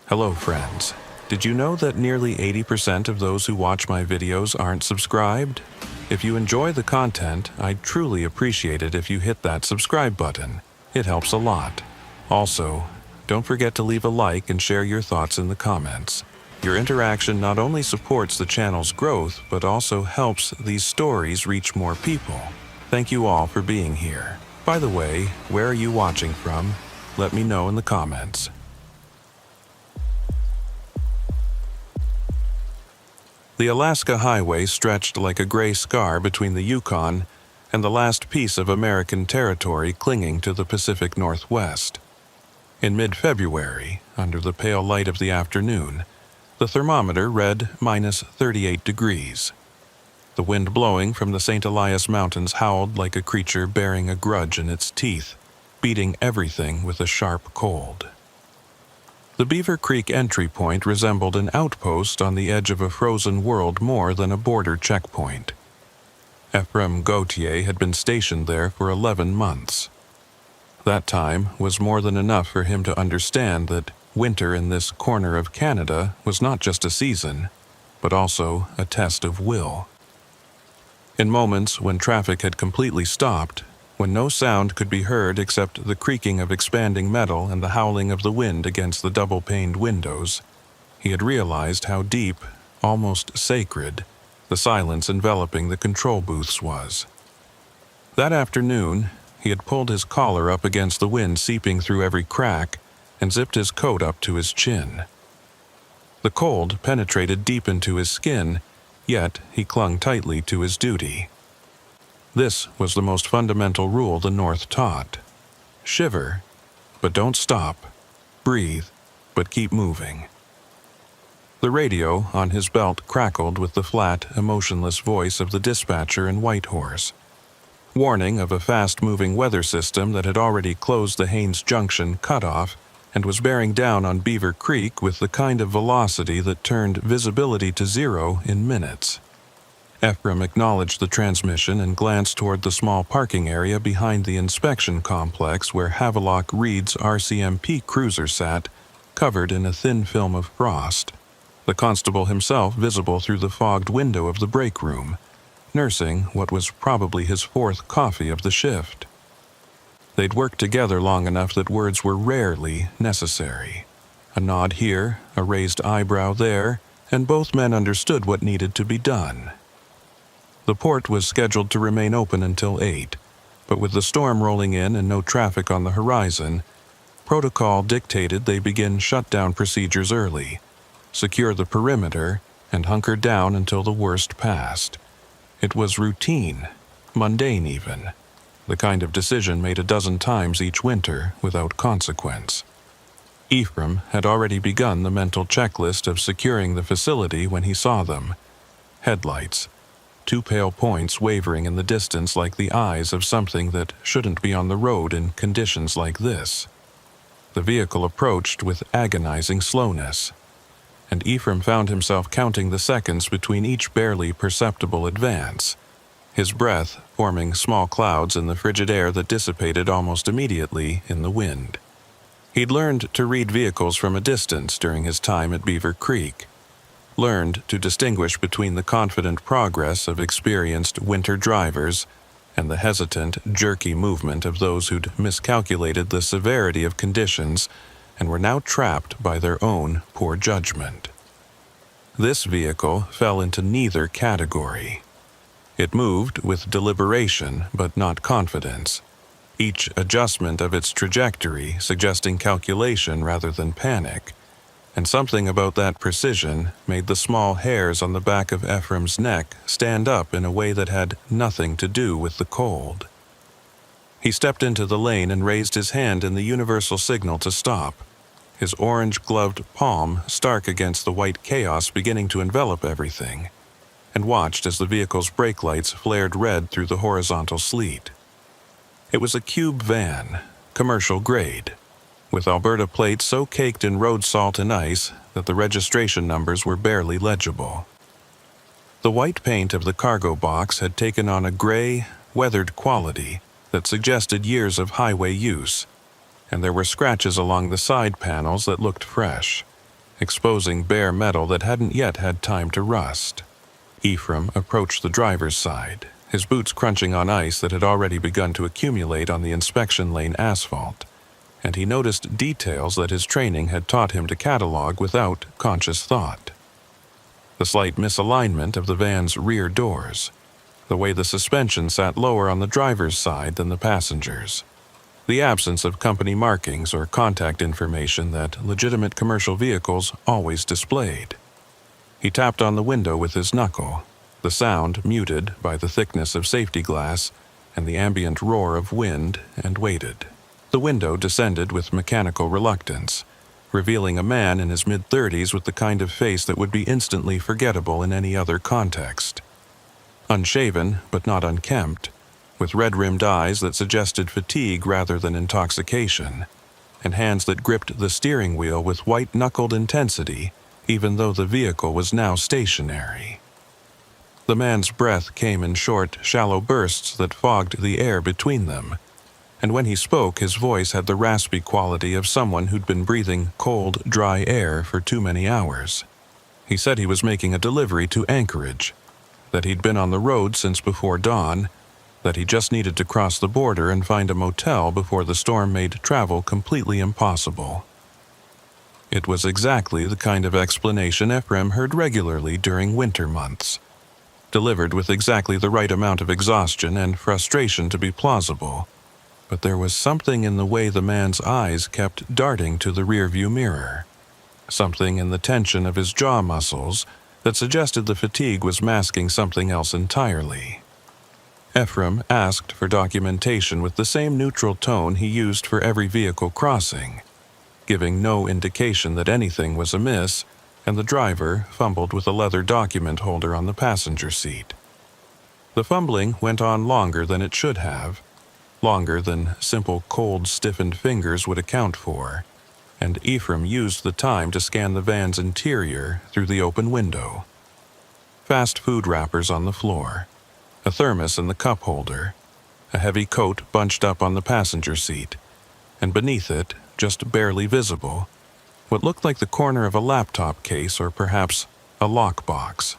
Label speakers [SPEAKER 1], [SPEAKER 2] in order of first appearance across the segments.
[SPEAKER 1] Hello friends. Did you know that nearly 80% of those who watch my videos aren't subscribed? If you enjoy the content, I'd truly appreciate it if you hit that subscribe button. It helps a lot. Also, don't forget to leave a like and share your thoughts in the comments. Your interaction not only supports the channel's growth, but also helps these stories reach more people. Thank you all for being here. By the way, where are you watching from? Let me know in the comments. The Alaska Highway stretched like a gray scar between the Yukon and the last piece of American territory clinging to the Pacific Northwest. In mid-February, under the pale light of the afternoon, the thermometer read -38 degrees. The wind blowing from the St. Elias Mountains howled like a creature bearing a grudge in its teeth, beating everything with a sharp cold. The Beaver Creek entry point resembled an outpost on the edge of a frozen world more than a border checkpoint. Ephraim Gautier had been stationed there for 11 months. That time was more than enough for him to understand that winter in this corner of Canada was not just a season, but also a test of will. In moments when traffic had completely stopped, when no sound could be heard except the creaking of expanding metal and the howling of the wind against the double-paned windows, he had realized how deep, almost sacred, the silence enveloping the control booths was. That afternoon, he had pulled his collar up against the wind seeping through every crack and zipped his coat up to his chin. The cold penetrated deep into his skin, yet he clung tightly to his duty. This was the most fundamental rule the North taught. Shiver, but don't stop. Breathe, but keep moving. The radio on his belt crackled with the flat, emotionless voice of the dispatcher in Whitehorse. Warning of a fast-moving weather system that had already closed the Haines Junction cutoff and was bearing down on Beaver Creek with the kind of velocity that turned visibility to zero in minutes. Ephraim acknowledged the transmission and glanced toward the small parking area behind the inspection complex where Havelock Reed's RCMP cruiser sat, covered in a thin film of frost. The constable himself visible through the fogged window of the break room, nursing what was probably his fourth coffee of the shift. They'd worked together long enough that words were rarely necessary. A nod here, a raised eyebrow there, and both men understood what needed to be done. The port was scheduled to remain open until 8, but with the storm rolling in and no traffic on the horizon, protocol dictated they begin shutdown procedures early, secure the perimeter, and hunker down until the worst passed. It was routine, mundane even, the kind of decision made a dozen times each winter without consequence. Ephraim had already begun the mental checklist of securing the facility when he saw them. Headlights, two pale points wavering in the distance like the eyes of something that shouldn't be on the road in conditions like this. The vehicle approached with agonizing slowness, and Ephraim found himself counting the seconds between each barely perceptible advance, his breath forming small clouds in the frigid air that dissipated almost immediately in the wind. He'd learned to read vehicles from a distance during his time at Beaver Creek, learned to distinguish between the confident progress of experienced winter drivers and the hesitant, jerky movement of those who'd miscalculated the severity of conditions and were now trapped by their own poor judgment. This vehicle fell into neither category. It moved with deliberation but not confidence, each adjustment of its trajectory suggesting calculation rather than panic, and something about that precision made the small hairs on the back of Ephraim's neck stand up in a way that had nothing to do with the cold. He stepped into the lane and raised his hand in the universal signal to stop, his orange-gloved palm stark against the white chaos beginning to envelop everything, and watched as the vehicle's brake lights flared red through the horizontal sleet. It was a cube van, commercial grade, with Alberta plates so caked in road salt and ice that the registration numbers were barely legible. The white paint of the cargo box had taken on a gray, weathered quality that suggested years of highway use, and there were scratches along the side panels that looked fresh. exposing bare metal that hadn't yet had time to rust. Ephraim approached the driver's side, his boots crunching on ice that had already begun to accumulate on the inspection lane asphalt, and he noticed details that his training had taught him to catalog without conscious thought. The slight misalignment of the van's rear doors, the way the suspension sat lower on the driver's side than the passengers, the absence of company markings or contact information that legitimate commercial vehicles always displayed. He tapped on the window with his knuckle, the sound muted by the thickness of safety glass and the ambient roar of wind, and waited. The window descended with mechanical reluctance, revealing a man in his mid-30s with the kind of face that would be instantly forgettable in any other context. Unshaven, but not unkempt, with red-rimmed eyes that suggested fatigue rather than intoxication, and hands that gripped the steering wheel with white-knuckled intensity, even though the vehicle was now stationary. The man's breath came in short, shallow bursts that fogged the air between them, and when he spoke, his voice had the raspy quality of someone who'd been breathing cold, dry air for too many hours. He said he was making a delivery to Anchorage, that he'd been on the road since before dawn, that he just needed to cross the border and find a motel before the storm made travel completely impossible. It was exactly the kind of explanation Ephraim heard regularly during winter months, delivered with exactly the right amount of exhaustion and frustration to be plausible, but there was something in the way the man's eyes kept darting to the rearview mirror, something in the tension of his jaw muscles that suggested the fatigue was masking something else entirely. Ephraim asked for documentation with the same neutral tone he used for every vehicle crossing, giving no indication that anything was amiss, and the driver fumbled with a leather document holder on the passenger seat. The fumbling went on longer than it should have, longer than simple cold, stiffened fingers would account for, and Ephraim used the time to scan the van's interior through the open window. Fast food wrappers on the floor, a thermos in the cup holder, a heavy coat bunched up on the passenger seat, and beneath it, just barely visible, what looked like the corner of a laptop case or perhaps a lockbox.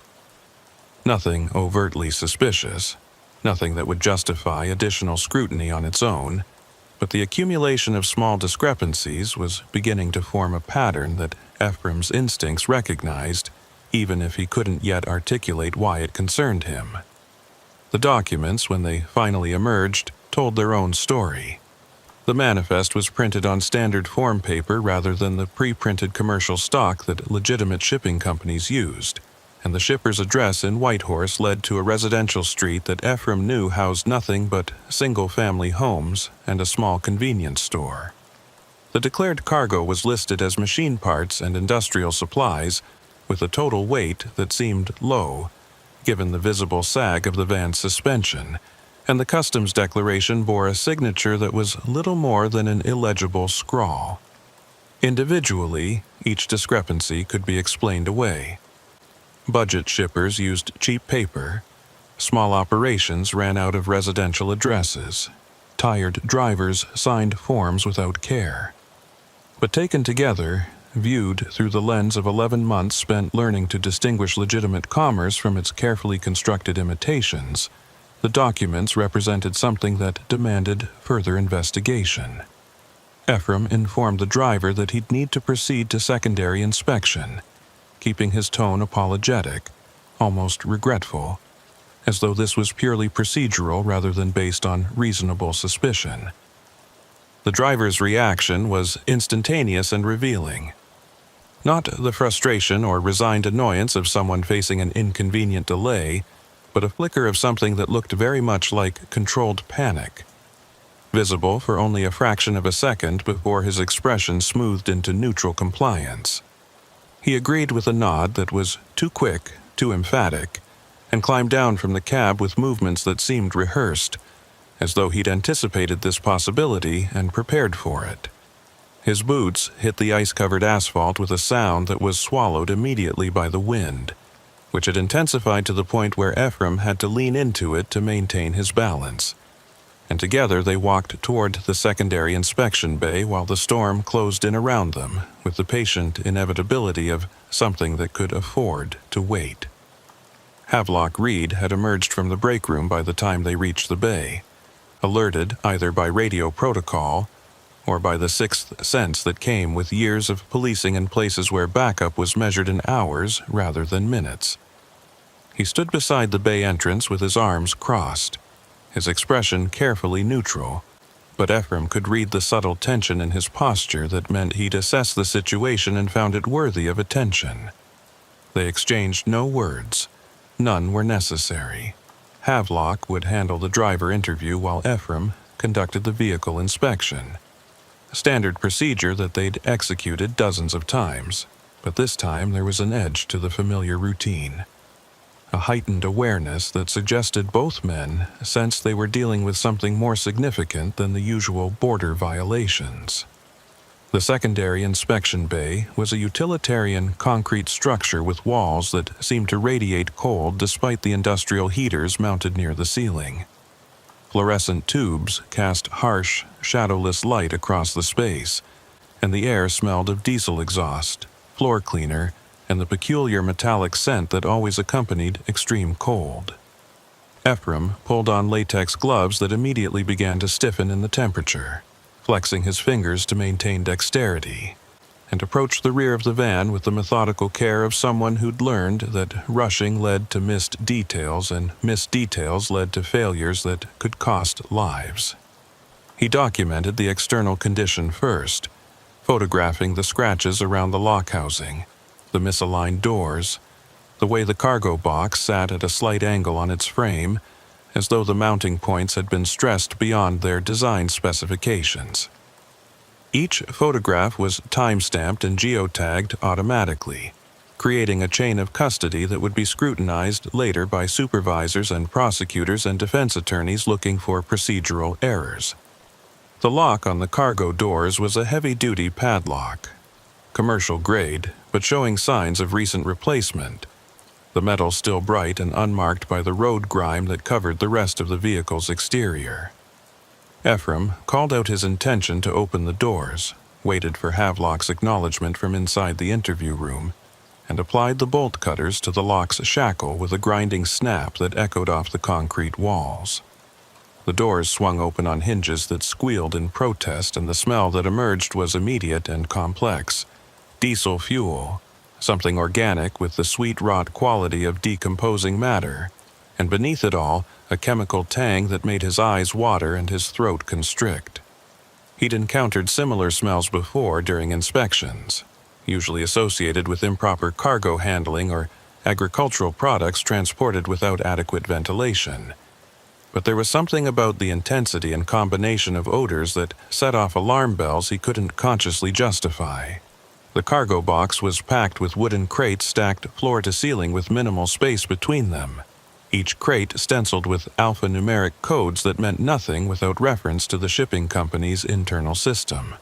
[SPEAKER 1] Nothing overtly suspicious, nothing that would justify additional scrutiny on its own, but the accumulation of small discrepancies was beginning to form a pattern that Ephraim's instincts recognized, even if he couldn't yet articulate why it concerned him. The documents, when they finally emerged, told their own story. The manifest was printed on standard form paper rather than the pre-printed commercial stock that legitimate shipping companies used, and the shipper's address in Whitehorse led to a residential street that Ephraim knew housed nothing but single-family homes and a small convenience store. The declared cargo was listed as machine parts and industrial supplies, with a total weight that seemed low, given the visible sag of the van's suspension, and the customs declaration bore a signature that was little more than an illegible scrawl. Individually, each discrepancy could be explained away. Budget shippers used cheap paper, small operations ran out of residential addresses, tired drivers signed forms without care. But taken together, viewed through the lens of 11 months spent learning to distinguish legitimate commerce from its carefully constructed imitations, the documents represented something that demanded further investigation. Ephraim informed the driver that he'd need to proceed to secondary inspection, keeping his tone apologetic, almost regretful, as though this was purely procedural rather than based on reasonable suspicion. The driver's reaction was instantaneous and revealing. Not the frustration or resigned annoyance of someone facing an inconvenient delay, but a flicker of something that looked very much like controlled panic, visible for only a fraction of a second before his expression smoothed into neutral compliance. He agreed with a nod that was too quick, too emphatic, and climbed down from the cab with movements that seemed rehearsed, as though he'd anticipated this possibility and prepared for it. His boots hit the ice-covered asphalt with a sound that was swallowed immediately by the wind, which had intensified to the point where Ephraim had to lean into it to maintain his balance. and together they walked toward the secondary inspection bay while the storm closed in around them, with the patient inevitability of something that could afford to wait. Havelock Reed had emerged from the break room by the time they reached the bay, alerted either by radio protocol or by the sixth sense that came with years of policing in places where backup was measured in hours rather than minutes. He stood beside the bay entrance with his arms crossed, his expression carefully neutral, but Ephraim could read the subtle tension in his posture that meant he'd assessed the situation and found it worthy of attention. They exchanged no words. None were necessary. Havelock would handle the driver interview while Ephraim conducted the vehicle inspection. A standard procedure that they'd executed dozens of times, but this time there was an edge to the familiar routine. A heightened awareness that suggested both men sensed they were dealing with something more significant than the usual border violations. The secondary inspection bay was a utilitarian concrete structure with walls that seemed to radiate cold despite the industrial heaters mounted near the ceiling. Fluorescent tubes cast harsh, shadowless light across the space, and the air smelled of diesel exhaust, floor cleaner, and the peculiar metallic scent that always accompanied extreme cold. Ephraim pulled on latex gloves that immediately began to stiffen in the temperature, flexing his fingers to maintain dexterity, and approached the rear of the van with the methodical care of someone who'd learned that rushing led to missed details and missed details led to failures that could cost lives. He documented the external condition first, photographing the scratches around the lock housing, the misaligned doors, the way the cargo box sat at a slight angle on its frame, as though the mounting points had been stressed beyond their design specifications. Each photograph was time-stamped and geotagged automatically, creating a chain of custody that would be scrutinized later by supervisors and prosecutors and defense attorneys looking for procedural errors. The lock on the cargo doors was a heavy-duty padlock, commercial grade, but showing signs of recent replacement, the metal still bright and unmarked by the road grime that covered the rest of the vehicle's exterior. Ephraim called out his intention to open the doors, waited for Havelock's acknowledgement from inside the interview room, and applied the bolt cutters to the lock's shackle with a grinding snap that echoed off the concrete walls. The doors swung open on hinges that squealed in protest, and the smell that emerged was immediate and complex. Diesel fuel, something organic with the sweet rot quality of decomposing matter, and beneath it all, a chemical tang that made his eyes water and his throat constrict. He'd encountered similar smells before during inspections, usually associated with improper cargo handling or agricultural products transported without adequate ventilation. But there was something about the intensity and combination of odors that set off alarm bells he couldn't consciously justify. The cargo box was packed with wooden crates stacked floor to ceiling with minimal space between them, each crate stenciled with alphanumeric codes that meant nothing without reference to the shipping company's internal system.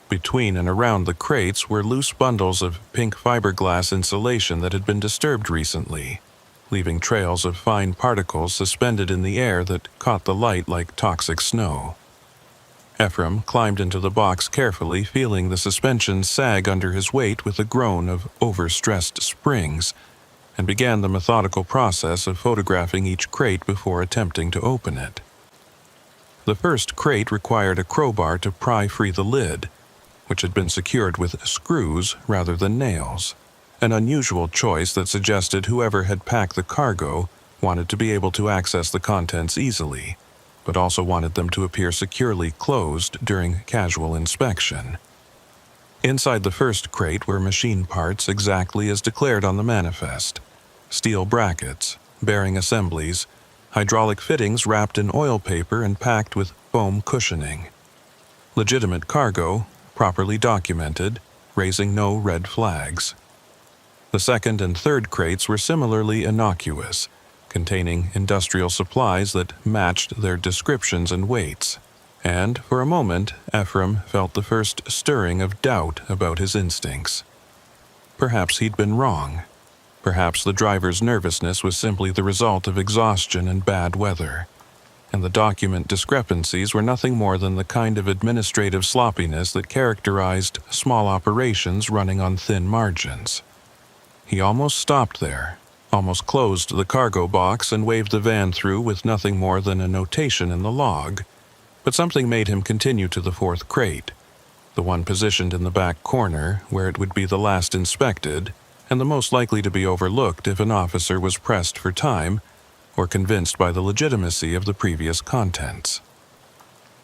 [SPEAKER 1] Between and around the crates were loose bundles of pink fiberglass insulation that had been disturbed recently, leaving trails of fine particles suspended in the air that caught the light like toxic snow. Ephraim climbed into the box carefully, feeling the suspension sag under his weight with a groan of overstressed springs, and began the methodical process of photographing each crate before attempting to open it. The first crate required a crowbar to pry free the lid, which had been secured with screws rather than nails, an unusual choice that suggested whoever had packed the cargo wanted to be able to access the contents easily, but also wanted them to appear securely closed during casual inspection. Inside the first crate were machine parts exactly as declared on the manifest: steel brackets, bearing assemblies, hydraulic fittings wrapped in oil paper and packed with foam cushioning. Legitimate cargo, properly documented, raising no red flags. The second and third crates were similarly innocuous, containing industrial supplies that matched their descriptions and weights. And, for a moment, Ephraim felt the first stirring of doubt about his instincts. Perhaps he'd been wrong. Perhaps the driver's nervousness was simply the result of exhaustion and bad weather. and the document discrepancies were nothing more than the kind of administrative sloppiness that characterized small operations running on thin margins. He almost stopped there, almost closed the cargo box and waved the van through with nothing more than a notation in the log, but something made him continue to the fourth crate, the one positioned in the back corner where it would be the last inspected and the most likely to be overlooked if an officer was pressed for time or convinced by the legitimacy of the previous contents.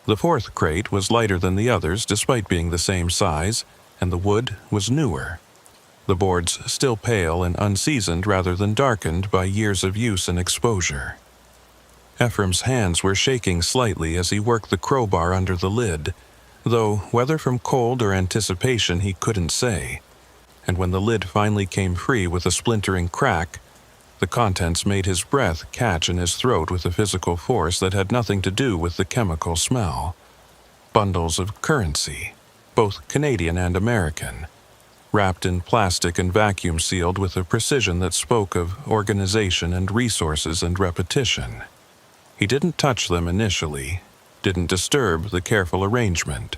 [SPEAKER 1] The fourth crate was lighter than the others despite being the same size, and the wood was newer, the boards still pale and unseasoned rather than darkened by years of use and exposure. Ephraim's hands were shaking slightly as he worked the crowbar under the lid, though whether from cold or anticipation he couldn't say, and when the lid finally came free with a splintering crack, the contents made his breath catch in his throat with a physical force that had nothing to do with the chemical smell. Bundles of currency, both Canadian and American, wrapped in plastic and vacuum-sealed with a precision that spoke of organization and resources and repetition. He didn't touch them initially, didn't disturb the careful arrangement,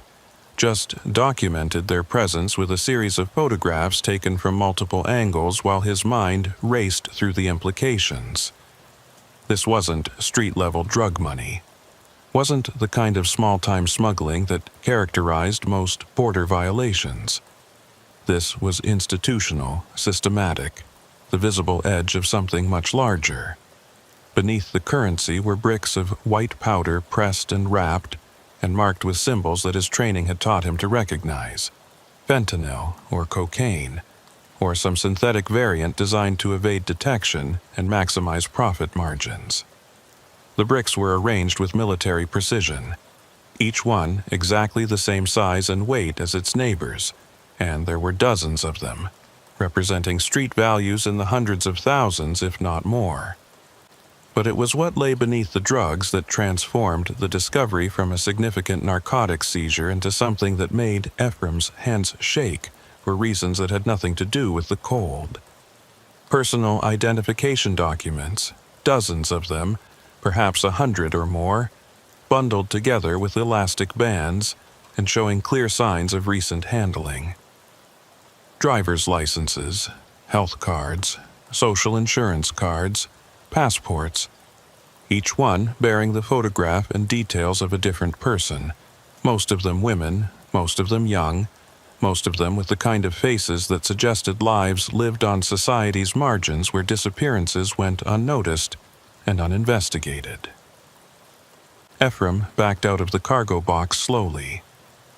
[SPEAKER 1] just documented their presence with a series of photographs taken from multiple angles while his mind raced through the implications. This wasn't street-level drug money, wasn't the kind of small-time smuggling that characterized most border violations. This was institutional, systematic, the visible edge of something much larger. Beneath the currency were bricks of white powder pressed and wrapped and marked with symbols that his training had taught him to recognize: fentanyl or cocaine, or some synthetic variant designed to evade detection and maximize profit margins. The bricks were arranged with military precision, each one exactly the same size and weight as its neighbors, and there were dozens of them, representing street values in the hundreds of thousands, if not more. But it was what lay beneath the drugs that transformed the discovery from a significant narcotic seizure into something that made Ephraim's hands shake for reasons that had nothing to do with the cold. Personal identification documents, dozens of them, perhaps 100 or more, bundled together with elastic bands and showing clear signs of recent handling. Driver's licenses, health cards, social insurance cards, passports, each one bearing the photograph and details of a different person, most of them women, most of them young, most of them with the kind of faces that suggested lives lived on society's margins where disappearances went unnoticed and uninvestigated. Ephraim backed out of the cargo box slowly,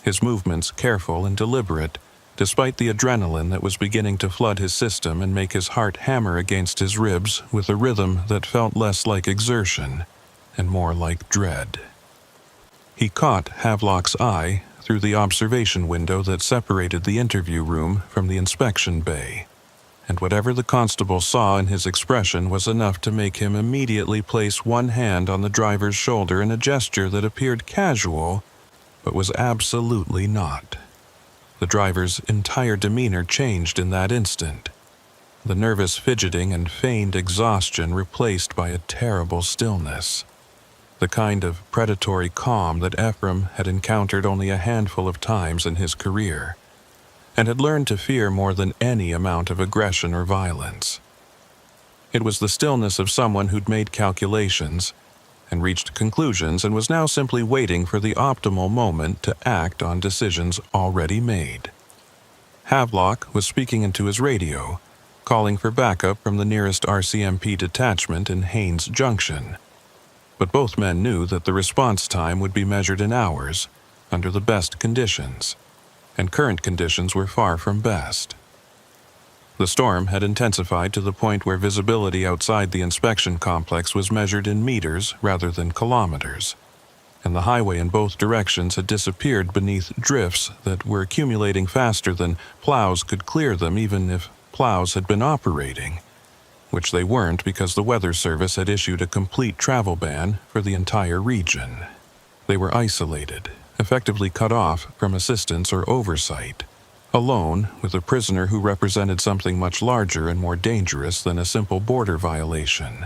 [SPEAKER 1] his movements careful and deliberate, despite the adrenaline that was beginning to flood his system and make his heart hammer against his ribs with a rhythm that felt less like exertion and more like dread. He caught Havelock's eye through the observation window that separated the interview room from the inspection bay, and whatever the constable saw in his expression was enough to make him immediately place one hand on the driver's shoulder in a gesture that appeared casual, but was absolutely not. The driver's entire demeanor changed in that instant, the nervous fidgeting and feigned exhaustion replaced by a terrible stillness, the kind of predatory calm that Ephraim had encountered only a handful of times in his career, and had learned to fear more than any amount of aggression or violence. It was the stillness of someone who'd made calculations and reached conclusions and was now simply waiting for the optimal moment to act on decisions already made. Havelock was speaking into his radio, calling for backup from the nearest RCMP detachment in Haines Junction. But both men knew that the response time would be measured in hours, under the best conditions, and current conditions were far from best. The storm had intensified to the point where visibility outside the inspection complex was measured in meters rather than kilometers, and the highway in both directions had disappeared beneath drifts that were accumulating faster than plows could clear them even if plows had been operating, which they weren't because the Weather Service had issued a complete travel ban for the entire region. They were isolated, effectively cut off from assistance or oversight, alone with a prisoner who represented something much larger and more dangerous than a simple border violation,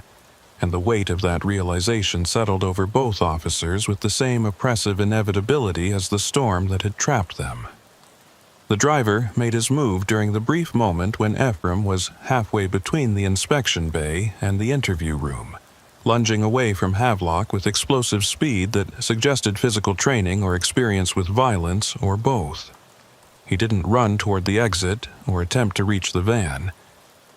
[SPEAKER 1] and the weight of that realization settled over both officers with the same oppressive inevitability as the storm that had trapped them. The driver made his move during the brief moment when Ephraim was halfway between the inspection bay and the interview room, lunging away from Havelock with explosive speed that suggested physical training or experience with violence or both. He didn't run toward the exit or attempt to reach the van.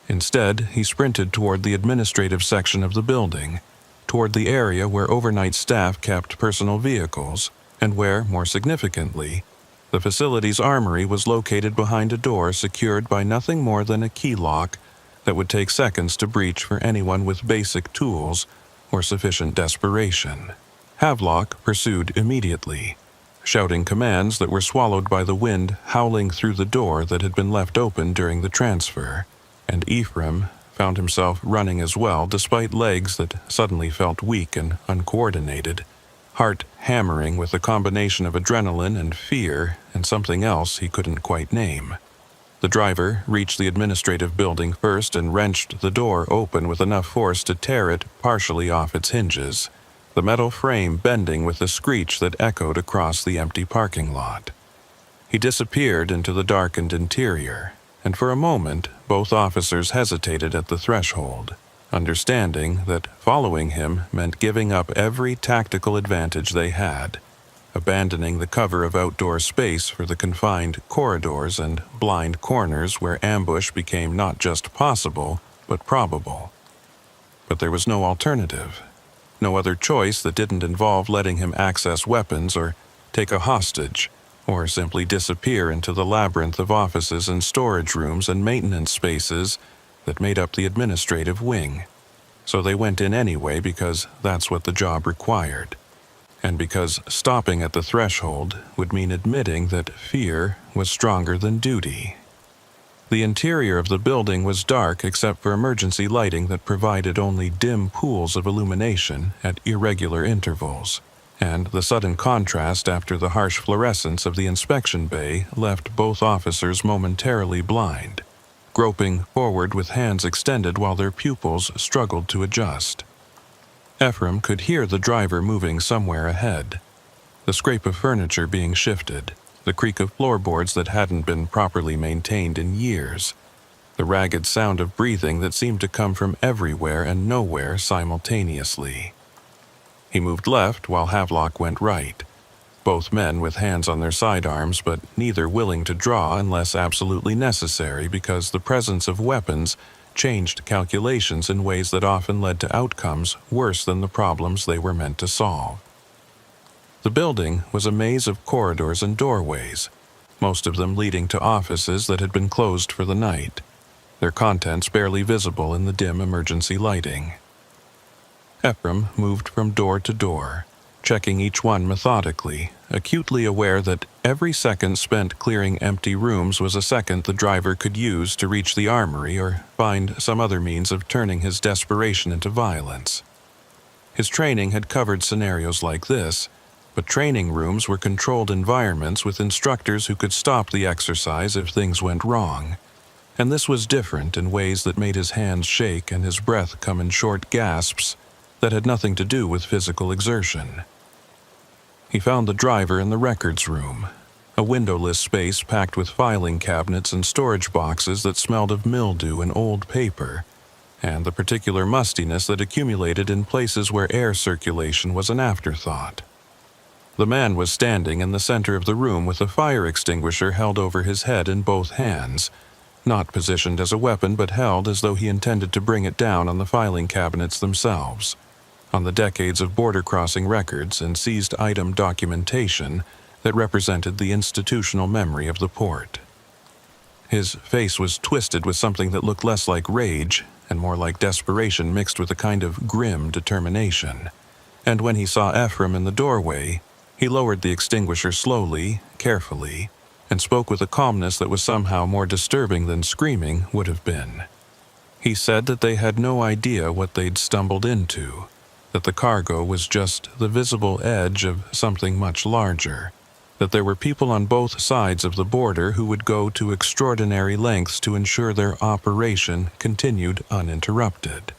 [SPEAKER 1] Instead, he sprinted toward the administrative section of the building, toward the area where overnight staff kept personal vehicles, and where, more significantly, the facility's armory was located behind a door secured by nothing more than a key lock that would take seconds to breach for anyone with basic tools or sufficient desperation. Havelock pursued immediately, shouting commands that were swallowed by the wind howling through the door that had been left open during the transfer, and Ephraim found himself running as well despite legs that suddenly felt weak and uncoordinated, heart hammering with a combination of adrenaline and fear and something else he couldn't quite name. The driver reached the administrative building first and wrenched the door open with enough force to tear it partially off its hinges, the metal frame bending with a screech that echoed across the empty parking lot. He disappeared into the darkened interior, and for a moment both officers hesitated at the threshold, understanding that following him meant giving up every tactical advantage they had, abandoning the cover of outdoor space for the confined corridors and blind corners where ambush became not just possible, but probable. But there was no alternative, no other choice that didn't involve letting him access weapons or take a hostage, or simply disappear into the labyrinth of offices and storage rooms and maintenance spaces that made up the administrative wing. So they went in anyway because that's what the job required, and because stopping at the threshold would mean admitting that fear was stronger than duty. The interior of the building was dark except for emergency lighting that provided only dim pools of illumination at irregular intervals, and the sudden contrast after the harsh fluorescence of the inspection bay left both officers momentarily blind, groping forward with hands extended while their pupils struggled to adjust. Ephraim could hear the driver moving somewhere ahead, the scrape of furniture being shifted, the creak of floorboards that hadn't been properly maintained in years, the ragged sound of breathing that seemed to come from everywhere and nowhere simultaneously. He moved left while Havelock went right, both men with hands on their sidearms but neither willing to draw unless absolutely necessary because the presence of weapons changed calculations in ways that often led to outcomes worse than the problems they were meant to solve. The building was a maze of corridors and doorways, most of them leading to offices that had been closed for the night, their contents barely visible in the dim emergency lighting. Ephraim moved from door to door, checking each one methodically, acutely aware that every second spent clearing empty rooms was a second the driver could use to reach the armory or find some other means of turning his desperation into violence. His training had covered scenarios like this, but training rooms were controlled environments with instructors who could stop the exercise if things went wrong, and this was different in ways that made his hands shake and his breath come in short gasps that had nothing to do with physical exertion. He found the driver in the records room, a windowless space packed with filing cabinets and storage boxes that smelled of mildew and old paper, and the particular mustiness that accumulated in places where air circulation was an afterthought. The man was standing in the center of the room with a fire extinguisher held over his head in both hands, not positioned as a weapon but held as though he intended to bring it down on the filing cabinets themselves, on the decades of border crossing records and seized item documentation that represented the institutional memory of the port. His face was twisted with something that looked less like rage and more like desperation mixed with a kind of grim determination, and when he saw Ephraim in the doorway, he lowered the extinguisher slowly, carefully, and spoke with a calmness that was somehow more disturbing than screaming would have been. He said that they had no idea what they'd stumbled into, that the cargo was just the visible edge of something much larger, that there were people on both sides of the border who would go to extraordinary lengths to ensure their operation continued uninterrupted.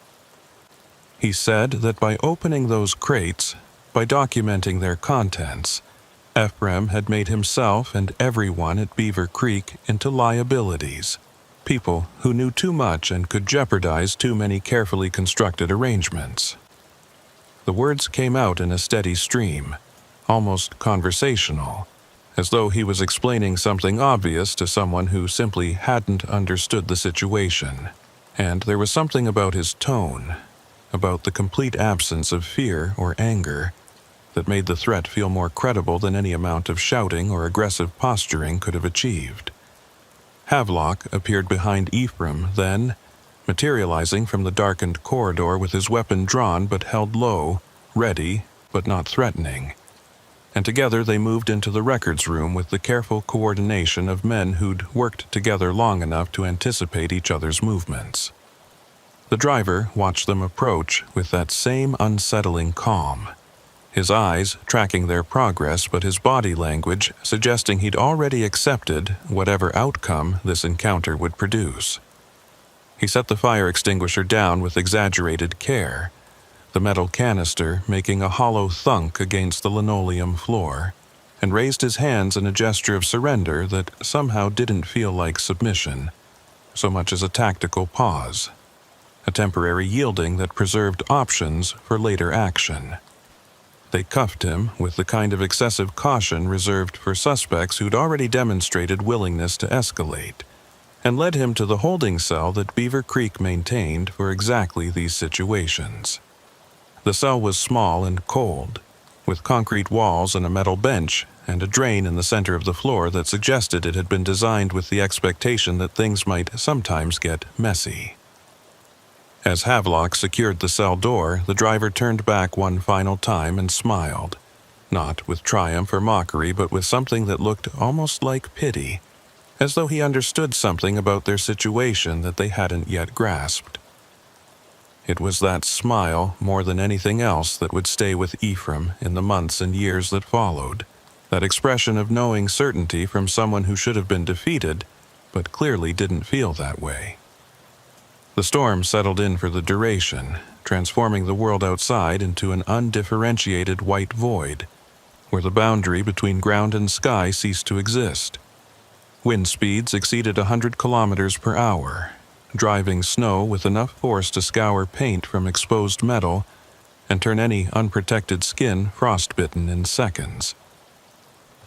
[SPEAKER 1] He said that by opening those crates, by documenting their contents, Ephraim had made himself and everyone at Beaver Creek into liabilities, people who knew too much and could jeopardize too many carefully constructed arrangements. The words came out in a steady stream, almost conversational, as though he was explaining something obvious to someone who simply hadn't understood the situation. And there was something about his tone, about the complete absence of fear or anger, that made the threat feel more credible than any amount of shouting or aggressive posturing could have achieved. Havelock appeared behind Ephraim then, materializing from the darkened corridor with his weapon drawn but held low, ready but not threatening. And together they moved into the records room with the careful coordination of men who'd worked together long enough to anticipate each other's movements. The driver watched them approach with that same unsettling calm, his eyes tracking their progress but his body language suggesting he'd already accepted whatever outcome this encounter would produce. He set the fire extinguisher down with exaggerated care, the metal canister making a hollow thunk against the linoleum floor, and raised his hands in a gesture of surrender that somehow didn't feel like submission, so much as a tactical pause, a temporary yielding that preserved options for later action. They cuffed him with the kind of excessive caution reserved for suspects who'd already demonstrated willingness to escalate, and led him to the holding cell that Beaver Creek maintained for exactly these situations. The cell was small and cold, with concrete walls and a metal bench and a drain in the center of the floor that suggested it had been designed with the expectation that things might sometimes get messy. As Havelock secured the cell door, the driver turned back one final time and smiled, not with triumph or mockery, but with something that looked almost like pity, as though he understood something about their situation that they hadn't yet grasped. It was that smile, more than anything else, that would stay with Ephraim in the months and years that followed, that expression of knowing certainty from someone who should have been defeated, but clearly didn't feel that way. The storm settled in for the duration, transforming the world outside into an undifferentiated white void, where the boundary between ground and sky ceased to exist. Wind speeds exceeded 100 kilometers per hour, driving snow with enough force to scour paint from exposed metal and turn any unprotected skin frostbitten in seconds.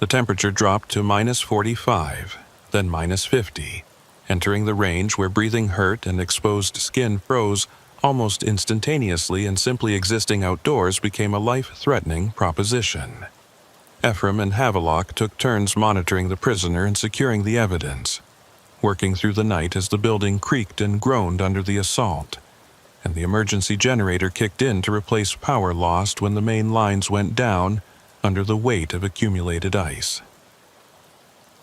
[SPEAKER 1] The temperature dropped to -45, then -50, entering the range where breathing hurt and exposed skin froze almost instantaneously, and simply existing outdoors became a life-threatening proposition. Ephraim and Havelock took turns monitoring the prisoner and securing the evidence, working through the night as the building creaked and groaned under the assault, and the emergency generator kicked in to replace power lost when the main lines went down under the weight of accumulated ice.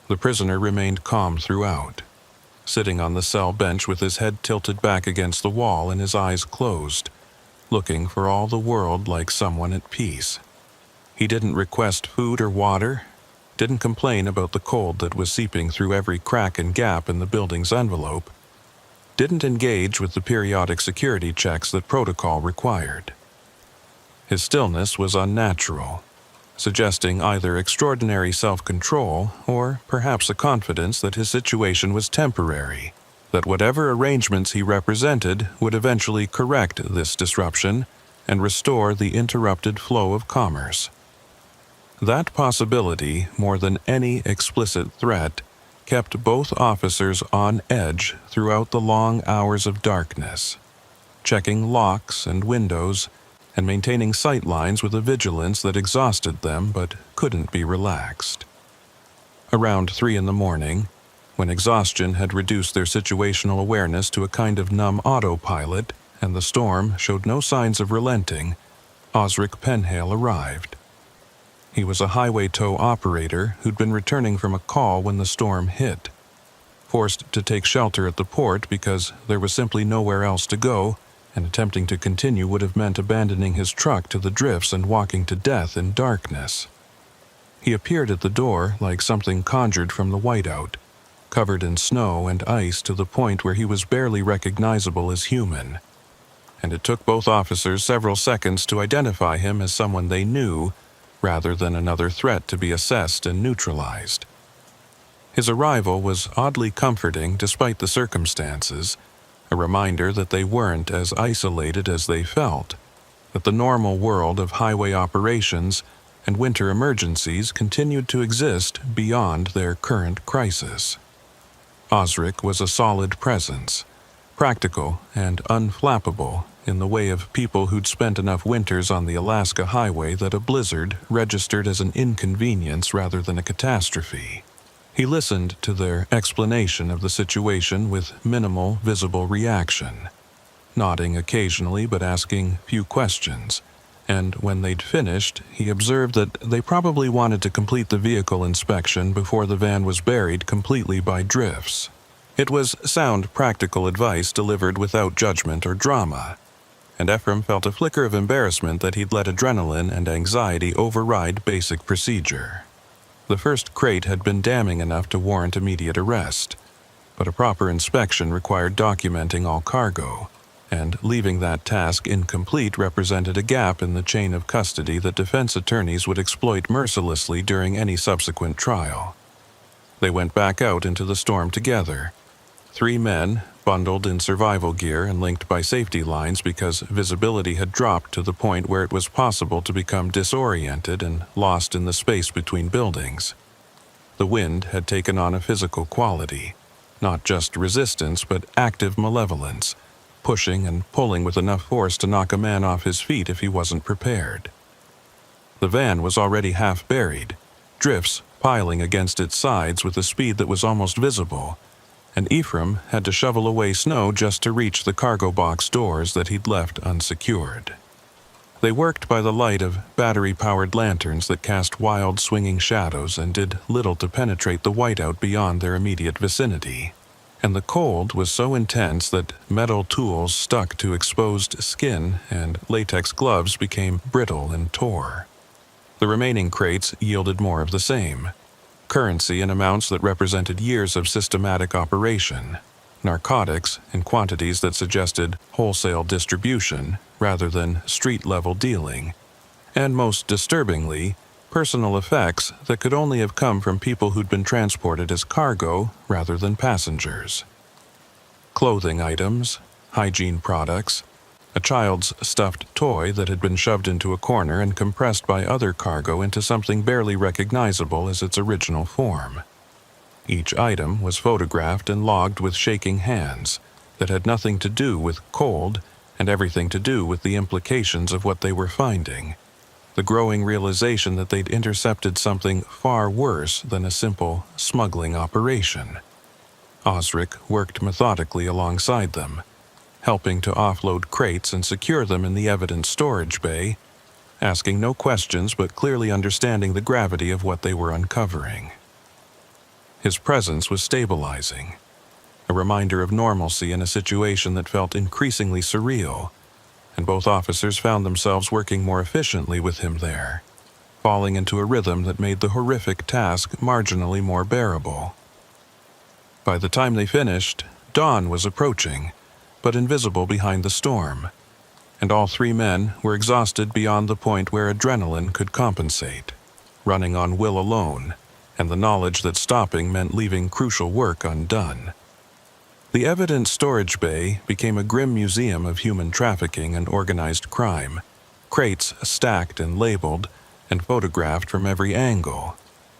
[SPEAKER 1] The prisoner remained calm throughout, sitting on the cell bench with his head tilted back against the wall and his eyes closed, looking for all the world like someone at peace. He didn't request food or water, didn't complain about the cold that was seeping through every crack and gap in the building's envelope, didn't engage with the periodic security checks that protocol required. His stillness was unnatural, suggesting either extraordinary self-control or perhaps a confidence that his situation was temporary, that whatever arrangements he represented would eventually correct this disruption and restore the interrupted flow of commerce. That possibility, more than any explicit threat, kept both officers on edge throughout the long hours of darkness, checking locks and windows and maintaining sight lines with a vigilance that exhausted them but couldn't be relaxed. Around 3 a.m, when exhaustion had reduced their situational awareness to a kind of numb autopilot and the storm showed no signs of relenting, Osric Penhale arrived. He was a highway tow operator who'd been returning from a call when the storm hit. Forced to take shelter at the port because there was simply nowhere else to go, and attempting to continue would have meant abandoning his truck to the drifts and walking to death in darkness. He appeared at the door like something conjured from the whiteout, covered in snow and ice to the point where he was barely recognizable as human. and it took both officers several seconds to identify him as someone they knew, rather than another threat to be assessed and neutralized. His arrival was oddly comforting despite the circumstances, a reminder that they weren't as isolated as they felt, that the normal world of highway operations and winter emergencies continued to exist beyond their current crisis. Osric was a solid presence, practical and unflappable in the way of people who'd spent enough winters on the Alaska highway that a blizzard registered as an inconvenience rather than a catastrophe. He listened to their explanation of the situation with minimal visible reaction, nodding occasionally but asking few questions, and when they'd finished, he observed that they probably wanted to complete the vehicle inspection before the van was buried completely by drifts. It was sound, practical advice delivered without judgment or drama, and Ephraim felt a flicker of embarrassment that he'd let adrenaline and anxiety override basic procedure. The first crate had been damning enough to warrant immediate arrest, but a proper inspection required documenting all cargo, and leaving that task incomplete represented a gap in the chain of custody that defense attorneys would exploit mercilessly during any subsequent trial. They went back out into the storm together, 3 men, bundled in survival gear and linked by safety lines because visibility had dropped to the point where it was possible to become disoriented and lost in the space between buildings. The wind had taken on a physical quality, not just resistance but active malevolence, pushing and pulling with enough force to knock a man off his feet if he wasn't prepared. The van was already half buried, drifts piling against its sides with a speed that was almost visible, and Ephraim had to shovel away snow just to reach the cargo box doors that he'd left unsecured. They worked by the light of battery-powered lanterns that cast wild swinging shadows and did little to penetrate the whiteout beyond their immediate vicinity, and the cold was so intense that metal tools stuck to exposed skin and latex gloves became brittle and tore. The remaining crates yielded more of the same, currency in amounts that represented years of systematic operation, narcotics in quantities that suggested wholesale distribution rather than street-level dealing, and most disturbingly, personal effects that could only have come from people who'd been transported as cargo rather than passengers. Clothing items, hygiene products, a child's stuffed toy that had been shoved into a corner and compressed by other cargo into something barely recognizable as its original form. Each item was photographed and logged with shaking hands that had nothing to do with cold and everything to do with the implications of what they were finding, the growing realization that they'd intercepted something far worse than a simple smuggling operation. Osric worked methodically alongside them, helping to offload crates and secure them in the evidence storage bay, asking no questions but clearly understanding the gravity of what they were uncovering. His presence was stabilizing, a reminder of normalcy in a situation that felt increasingly surreal, and both officers found themselves working more efficiently with him there, falling into a rhythm that made the horrific task marginally more bearable. By the time they finished, dawn was approaching, but invisible behind the storm, and all 3 men were exhausted beyond the point where adrenaline could compensate, running on will alone, and the knowledge that stopping meant leaving crucial work undone. The evidence storage bay became a grim museum of human trafficking and organized crime, crates stacked and labeled and photographed from every angle,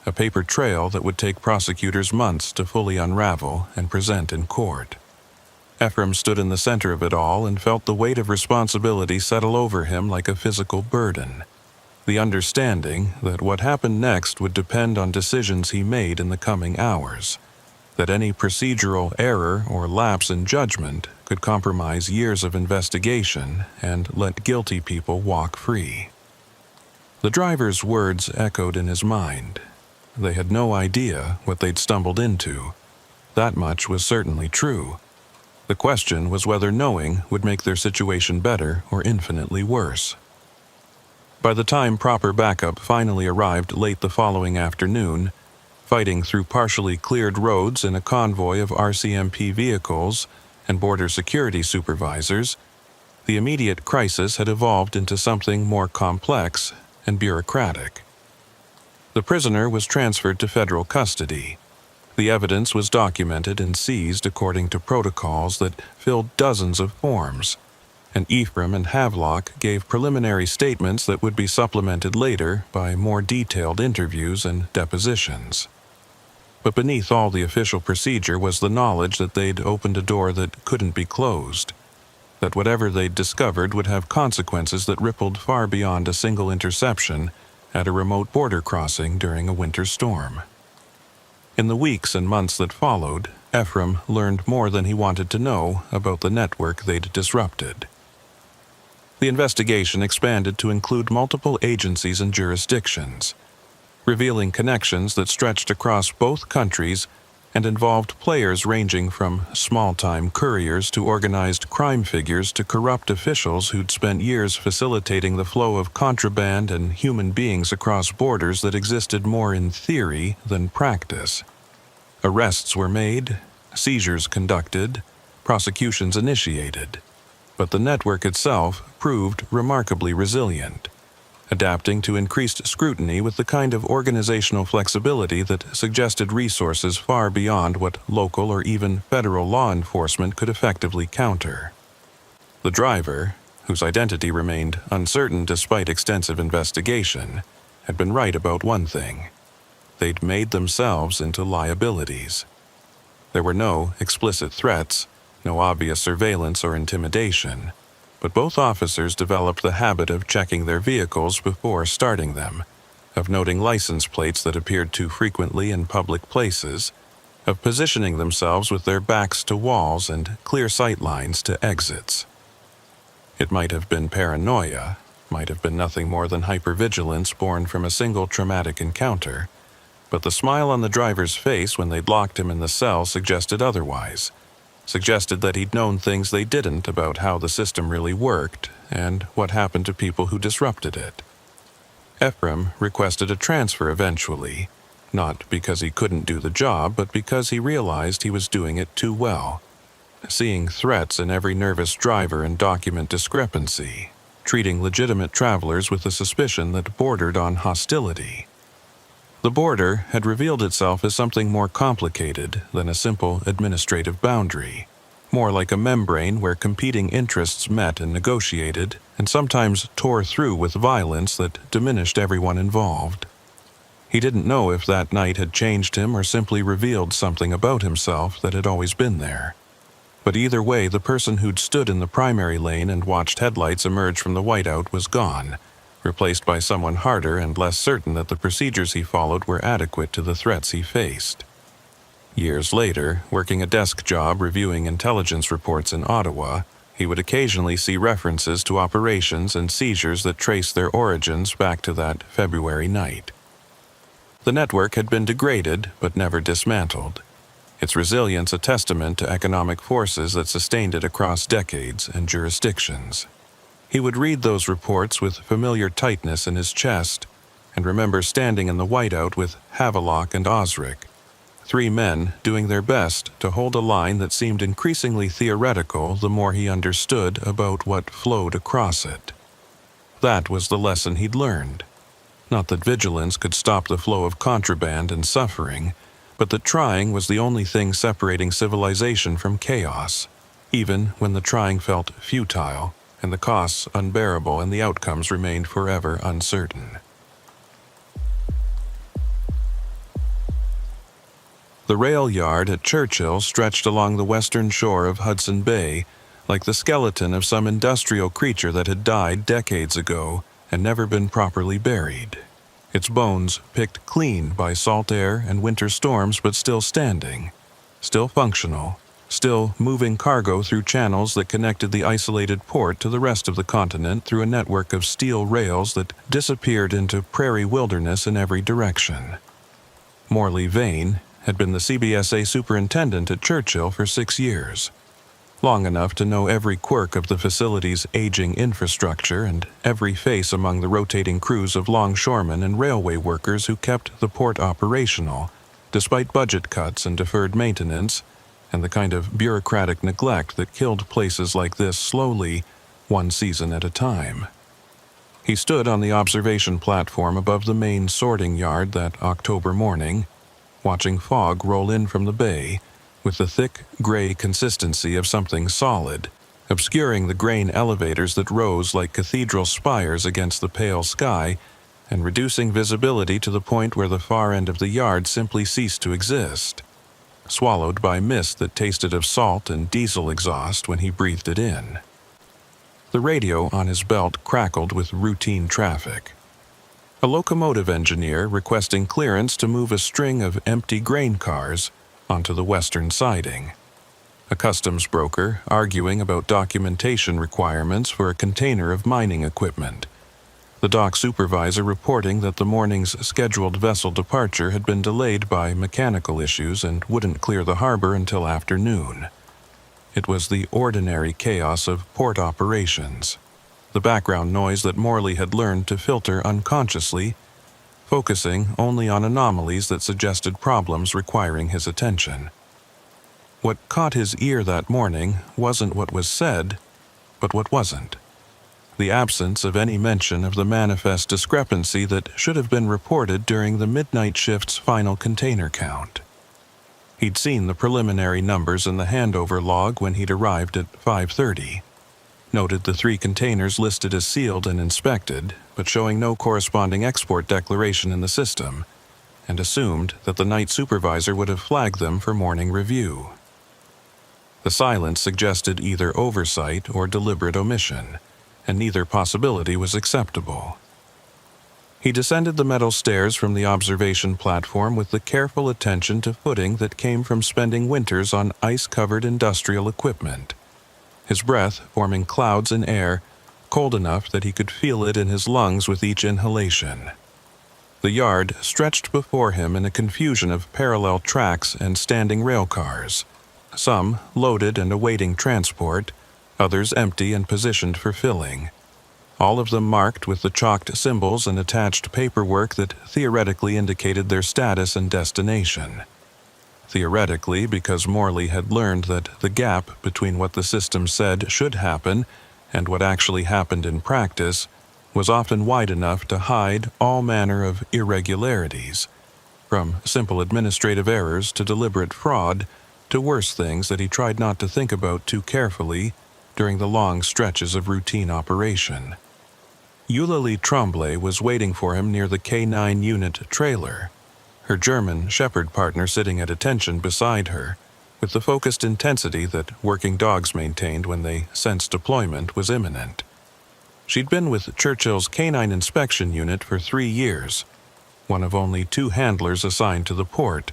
[SPEAKER 1] a paper trail that would take prosecutors months to fully unravel and present in court. Ephraim stood in the center of it all and felt the weight of responsibility settle over him like a physical burden, the understanding that what happened next would depend on decisions he made in the coming hours, that any procedural error or lapse in judgment could compromise years of investigation and let guilty people walk free. The driver's words echoed in his mind. They had no idea what they'd stumbled into. That much was certainly true. The question was whether knowing would make their situation better or infinitely worse. By the time proper backup finally arrived late the following afternoon, fighting through partially cleared roads in a convoy of RCMP vehicles and border security supervisors, The immediate crisis had evolved into something more complex and bureaucratic. The prisoner was transferred to federal custody. The evidence was documented and seized according to protocols that filled dozens of forms, and Ephraim and Havelock gave preliminary statements that would be supplemented later by more detailed interviews and depositions. But beneath all the official procedure was the knowledge that they'd opened a door that couldn't be closed, that whatever they'd discovered would have consequences that rippled far beyond a single interception at a remote border crossing during a winter storm. In the weeks and months that followed, Ephraim learned more than he wanted to know about the network they'd disrupted. The investigation expanded to include multiple agencies and jurisdictions, revealing connections that stretched across both countries and involved players ranging from small-time couriers to organized crime figures to corrupt officials who'd spent years facilitating the flow of contraband and human beings across borders that existed more in theory than practice. Arrests were made, seizures conducted, prosecutions initiated, but the network itself proved remarkably resilient, adapting to increased scrutiny with the kind of organizational flexibility that suggested resources far beyond what local or even federal law enforcement could effectively counter. The driver, whose identity remained uncertain despite extensive investigation, had been right about one thing. They'd made themselves into liabilities. There were no explicit threats, no obvious surveillance or intimidation, but both officers developed the habit of checking their vehicles before starting them, of noting license plates that appeared too frequently in public places, of positioning themselves with their backs to walls and clear sight lines to exits. It might have been paranoia, might have been nothing more than hypervigilance born from a single traumatic encounter, but the smile on the driver's face when they'd locked him in the cell suggested otherwise. Suggested that he'd known things they didn't about how the system really worked and what happened to people who disrupted it. Ephraim requested a transfer eventually, not because he couldn't do the job, but because he realized he was doing it too well, seeing threats in every nervous driver and document discrepancy, treating legitimate travelers with a suspicion that bordered on hostility. The border had revealed itself as something more complicated than a simple administrative boundary, more like a membrane where competing interests met and negotiated, and sometimes tore through with violence that diminished everyone involved. He didn't know if that night had changed him or simply revealed something about himself that had always been there. But either way, the person who'd stood in the primary lane and watched headlights emerge from the whiteout was gone, replaced by someone harder and less certain that the procedures he followed were adequate to the threats he faced. Years later, working a desk job reviewing intelligence reports in Ottawa, he would occasionally see references to operations and seizures that traced their origins back to that February night. The network had been degraded but never dismantled, its resilience a testament to economic forces that sustained it across decades and jurisdictions. He would read those reports with familiar tightness in his chest and remember standing in the whiteout with Havelock and Osric, three men doing their best to hold a line that seemed increasingly theoretical the more he understood about what flowed across it. That was the lesson he'd learned. Not that vigilance could stop the flow of contraband and suffering, but that trying was the only thing separating civilization from chaos, even when the trying felt futile and the costs unbearable and the outcomes remained forever uncertain. The rail yard at Churchill stretched along the western shore of Hudson Bay like the skeleton of some industrial creature that had died decades ago and never been properly buried. Its bones picked clean by salt air and winter storms, but still standing, still functional, still moving cargo through channels that connected the isolated port to the rest of the continent through a network of steel rails that disappeared into prairie wilderness in every direction. Morley Vane had been the CBSA superintendent at Churchill for 6 years, long enough to know every quirk of the facility's aging infrastructure and every face among the rotating crews of longshoremen and railway workers who kept the port operational, despite budget cuts and deferred maintenance, and the kind of bureaucratic neglect that killed places like this slowly one season at a time. He stood on the observation platform above the main sorting yard that October morning, watching fog roll in from the bay with the thick, gray consistency of something solid, obscuring the grain elevators that rose like cathedral spires against the pale sky and reducing visibility to the point where the far end of the yard simply ceased to exist, swallowed by mist that tasted of salt and diesel exhaust when he breathed it in. The radio on his belt crackled with routine traffic. A locomotive engineer requesting clearance to move a string of empty grain cars onto the western siding. A customs broker arguing about documentation requirements for a container of mining equipment. The dock supervisor reporting that the morning's scheduled vessel departure had been delayed by mechanical issues and wouldn't clear the harbor until afternoon. It was the ordinary chaos of port operations, the background noise that Morley had learned to filter unconsciously, focusing only on anomalies that suggested problems requiring his attention. What caught his ear that morning wasn't what was said, but what wasn't. The absence of any mention of the manifest discrepancy that should have been reported during the midnight shift's final container count. He'd seen the preliminary numbers in the handover log when he'd arrived at 5:30, noted the 3 containers listed as sealed and inspected, but showing no corresponding export declaration in the system, and assumed that the night supervisor would have flagged them for morning review. The silence suggested either oversight or deliberate omission, and neither possibility was acceptable. He descended the metal stairs from the observation platform with the careful attention to footing that came from spending winters on ice-covered industrial equipment, his breath forming clouds in air, cold enough that he could feel it in his lungs with each inhalation. The yard stretched before him in a confusion of parallel tracks and standing rail cars, some loaded and awaiting transport, others empty and positioned for filling, all of them marked with the chalked symbols and attached paperwork that theoretically indicated their status and destination. Theoretically, because Morley had learned that the gap between what the system said should happen and what actually happened in practice was often wide enough to hide all manner of irregularities, from simple administrative errors to deliberate fraud to worse things that he tried not to think about too carefully during the long stretches of routine operation. Eulalie Tremblay was waiting for him near the K9 unit trailer, her German shepherd partner sitting at attention beside her, with the focused intensity that working dogs maintained when they sensed deployment was imminent. She'd been with Churchill's Canine Inspection Unit for 3 years, one of only 2 handlers assigned to the port,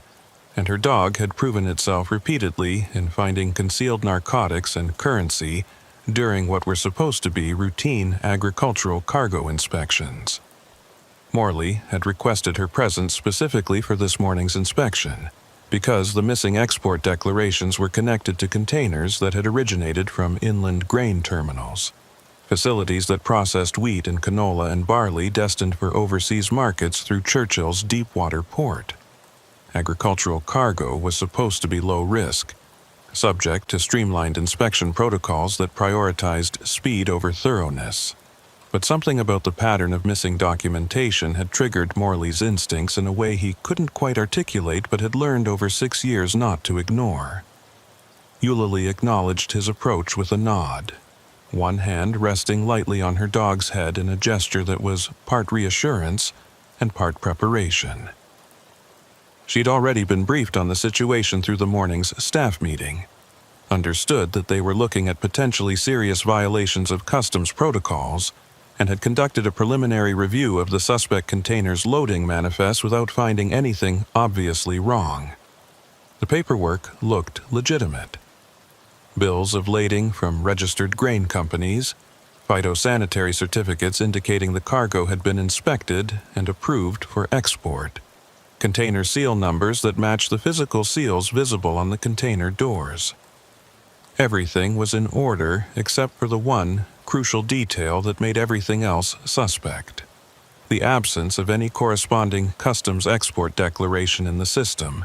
[SPEAKER 1] and her dog had proven itself repeatedly in finding concealed narcotics and currency during what were supposed to be routine agricultural cargo inspections. Morley had requested her presence specifically for this morning's inspection, because the missing export declarations were connected to containers that had originated from inland grain terminals, facilities that processed wheat and canola and barley destined for overseas markets through Churchill's deep-water port. Agricultural cargo was supposed to be low risk, subject to streamlined inspection protocols that prioritized speed over thoroughness. But something about the pattern of missing documentation had triggered Morley's instincts in a way he couldn't quite articulate but had learned over 6 years not to ignore. Eulalie acknowledged his approach with a nod, one hand resting lightly on her dog's head in a gesture that was part reassurance and part preparation. She'd already been briefed on the situation through the morning's staff meeting, understood that they were looking at potentially serious violations of customs protocols, and had conducted a preliminary review of the suspect container's loading manifest without finding anything obviously wrong. The paperwork looked legitimate. Bills of lading from registered grain companies, phytosanitary certificates indicating the cargo had been inspected and approved for export, container seal numbers that matched the physical seals visible on the container doors. Everything was in order except for the one crucial detail that made everything else suspect: the absence of any corresponding customs export declaration in the system,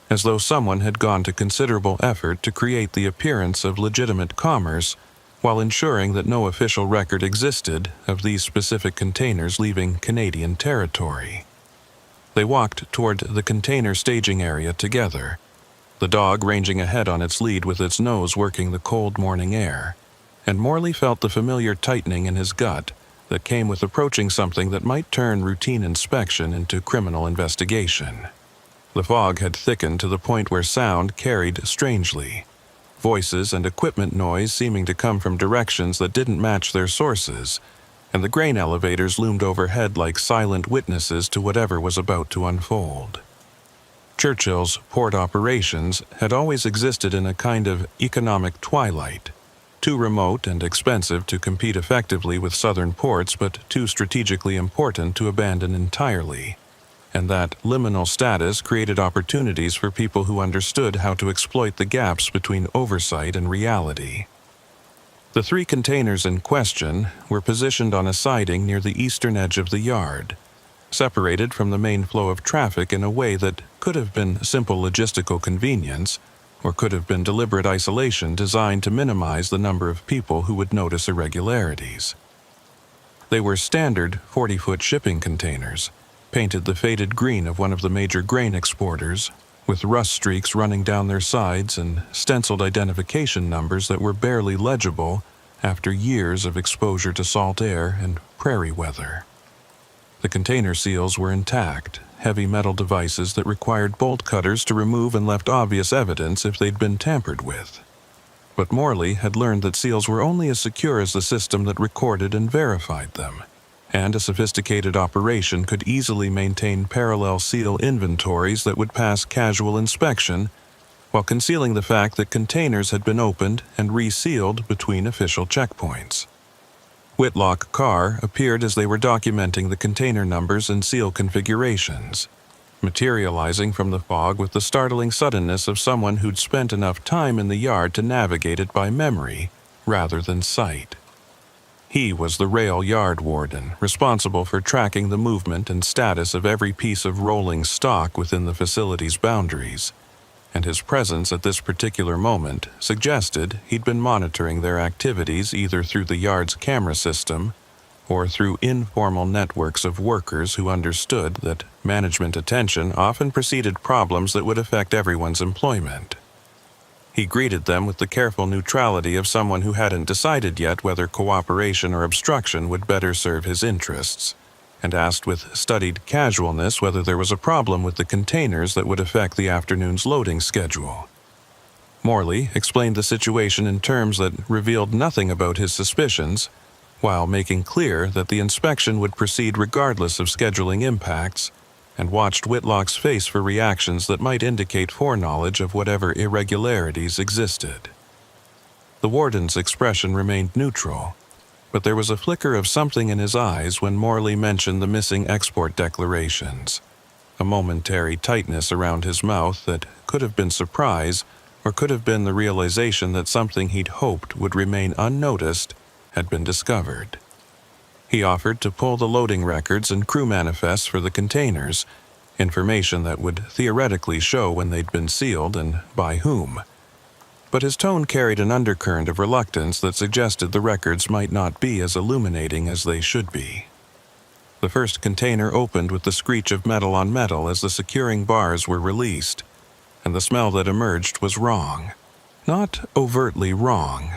[SPEAKER 1] as though someone had gone to considerable effort to create the appearance of legitimate commerce while ensuring that no official record existed of these specific containers leaving Canadian territory. They walked toward the container staging area together, the dog ranging ahead on its lead with its nose working the cold morning air, and Morley felt the familiar tightening in his gut that came with approaching something that might turn routine inspection into criminal investigation. The fog had thickened to the point where sound carried strangely, voices and equipment noise seeming to come from directions that didn't match their sources, and the grain elevators loomed overhead like silent witnesses to whatever was about to unfold. Churchill's port operations had always existed in a kind of economic twilight, too remote and expensive to compete effectively with southern ports, but too strategically important to abandon entirely. And that liminal status created opportunities for people who understood how to exploit the gaps between oversight and reality. The 3 containers in question were positioned on a siding near the eastern edge of the yard, separated from the main flow of traffic in a way that could have been simple logistical convenience, or could have been deliberate isolation designed to minimize the number of people who would notice irregularities. They were standard 40-foot shipping containers, painted the faded green of one of the major grain exporters, with rust streaks running down their sides and stenciled identification numbers that were barely legible after years of exposure to salt air and prairie weather. The container seals were intact, heavy metal devices that required bolt cutters to remove and left obvious evidence if they'd been tampered with. But Morley had learned that seals were only as secure as the system that recorded and verified them, and a sophisticated operation could easily maintain parallel seal inventories that would pass casual inspection while concealing the fact that containers had been opened and resealed between official checkpoints. Whitlock Carr appeared as they were documenting the container numbers and seal configurations, materializing from the fog with the startling suddenness of someone who'd spent enough time in the yard to navigate it by memory rather than sight. He was the rail yard warden, responsible for tracking the movement and status of every piece of rolling stock within the facility's boundaries, and his presence at this particular moment suggested he'd been monitoring their activities either through the yard's camera system or through informal networks of workers who understood that management attention often preceded problems that would affect everyone's employment. He greeted them with the careful neutrality of someone who hadn't decided yet whether cooperation or obstruction would better serve his interests, and asked with studied casualness whether there was a problem with the containers that would affect the afternoon's loading schedule. Morley explained the situation in terms that revealed nothing about his suspicions, while making clear that the inspection would proceed regardless of scheduling impacts, and watched Whitlock's face for reactions that might indicate foreknowledge of whatever irregularities existed. The warden's expression remained neutral, but there was a flicker of something in his eyes when Morley mentioned the missing export declarations, a momentary tightness around his mouth that could have been surprise or could have been the realization that something he'd hoped would remain unnoticed had been discovered. He offered to pull the loading records and crew manifests for the containers, information that would theoretically show when they'd been sealed and by whom. But his tone carried an undercurrent of reluctance that suggested the records might not be as illuminating as they should be. The first container opened with the screech of metal on metal as the securing bars were released, and the smell that emerged was wrong. Not overtly wrong.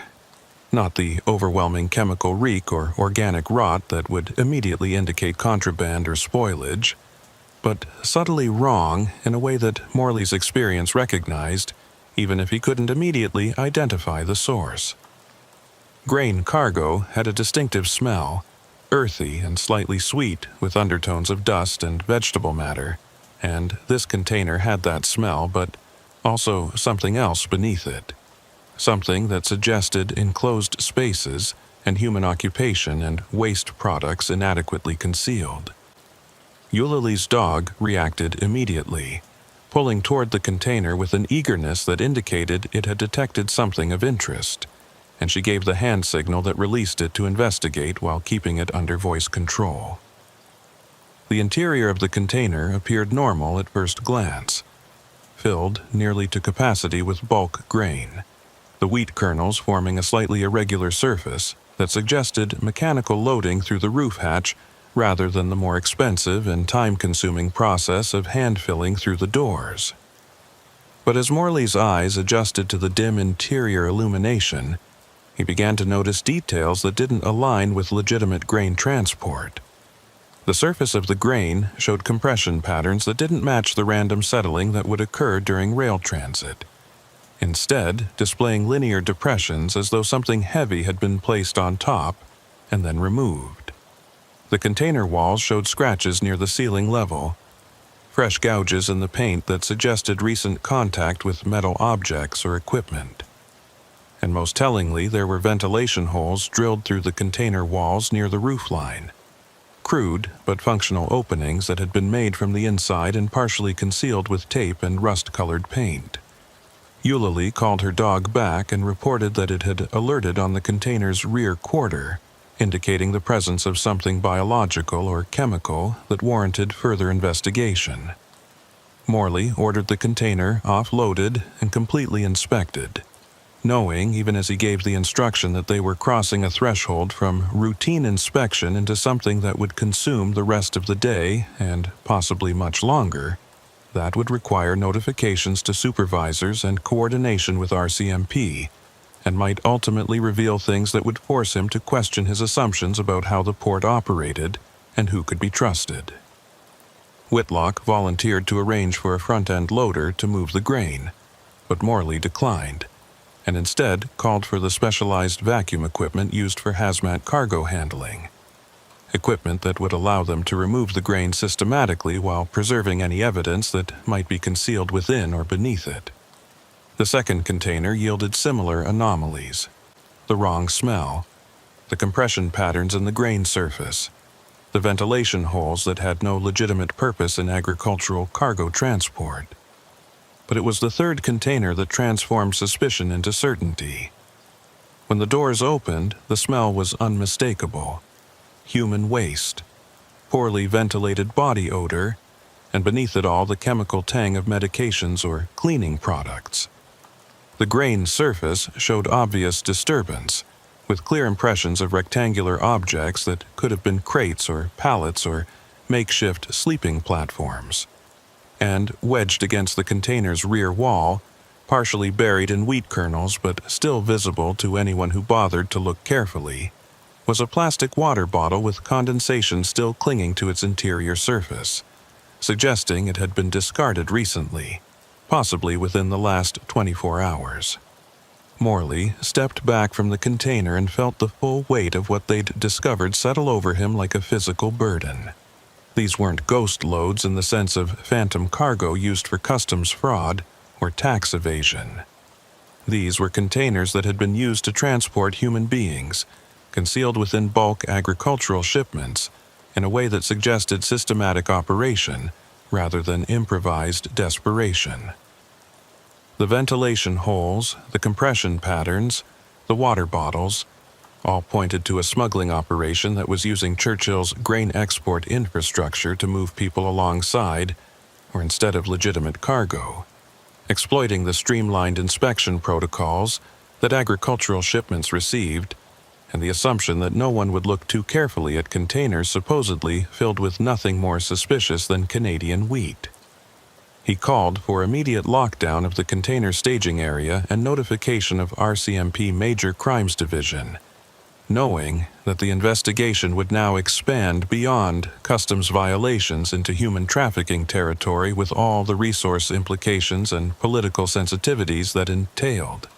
[SPEAKER 1] Not the overwhelming chemical reek or organic rot that would immediately indicate contraband or spoilage, but subtly wrong in a way that Morley's experience recognized, even if he couldn't immediately identify the source. Grain cargo had a distinctive smell, earthy and slightly sweet with undertones of dust and vegetable matter, and this container had that smell, but also something else beneath it. Something that suggested enclosed spaces and human occupation and waste products inadequately concealed. Eulalie's dog reacted immediately, pulling toward the container with an eagerness that indicated it had detected something of interest, and she gave the hand signal that released it to investigate while keeping it under voice control. The interior of the container appeared normal at first glance, filled nearly to capacity with bulk grain. the wheat kernels forming a slightly irregular surface that suggested mechanical loading through the roof hatch rather than the more expensive and time-consuming process of hand-filling through the doors. But as Morley's eyes adjusted to the dim interior illumination, he began to notice details that didn't align with legitimate grain transport. The surface of the grain showed compression patterns that didn't match the random settling that would occur during rail transit, instead displaying linear depressions as though something heavy had been placed on top and then removed. The container walls showed scratches near the ceiling level, fresh gouges in the paint that suggested recent contact with metal objects or equipment. And most tellingly, there were ventilation holes drilled through the container walls near the roofline. Crude but functional openings that had been made from the inside and partially concealed with tape and rust-colored paint. Eulalie called her dog back and reported that it had alerted on the container's rear quarter, indicating the presence of something biological or chemical that warranted further investigation. Morley ordered the container offloaded and completely inspected, knowing, even as he gave the instruction, that they were crossing a threshold from routine inspection into something that would consume the rest of the day and possibly much longer. That would require notifications to supervisors and coordination with RCMP, and might ultimately reveal things that would force him to question his assumptions about how the port operated and who could be trusted. Whitlock volunteered to arrange for a front-end loader to move the grain, but Morley declined, and instead called for the specialized vacuum equipment used for hazmat cargo handling, equipment that would allow them to remove the grain systematically while preserving any evidence that might be concealed within or beneath it. The second container yielded similar anomalies: the wrong smell, the compression patterns in the grain surface, the ventilation holes that had no legitimate purpose in agricultural cargo transport. But it was the third container that transformed suspicion into certainty. When the doors opened, the smell was unmistakable: human waste, poorly ventilated body odor, and beneath it all the chemical tang of medications or cleaning products. The grain surface showed obvious disturbance, with clear impressions of rectangular objects that could have been crates or pallets or makeshift sleeping platforms. And wedged against the container's rear wall, partially buried in wheat kernels but still visible to anyone who bothered to look carefully, was a plastic water bottle with condensation still clinging to its interior surface, suggesting it had been discarded recently, possibly within the last 24 hours. Morley stepped back from the container and felt the full weight of what they'd discovered settle over him like a physical burden. These weren't ghost loads in the sense of phantom cargo used for customs fraud or tax evasion. These were containers that had been used to transport human beings, concealed within bulk agricultural shipments, in a way that suggested systematic operation rather than improvised desperation. The ventilation holes, the compression patterns, the water bottles, all pointed to a smuggling operation that was using Churchill's grain export infrastructure to move people alongside, or instead of legitimate cargo, exploiting the streamlined inspection protocols that agricultural shipments received, and the assumption that no one would look too carefully at containers supposedly filled with nothing more suspicious than Canadian wheat. He called for immediate lockdown of the container staging area and notification of RCMP Major Crimes Division, knowing that the investigation would now expand beyond customs violations into human trafficking territory with all the resource implications and political sensitivities that entailed.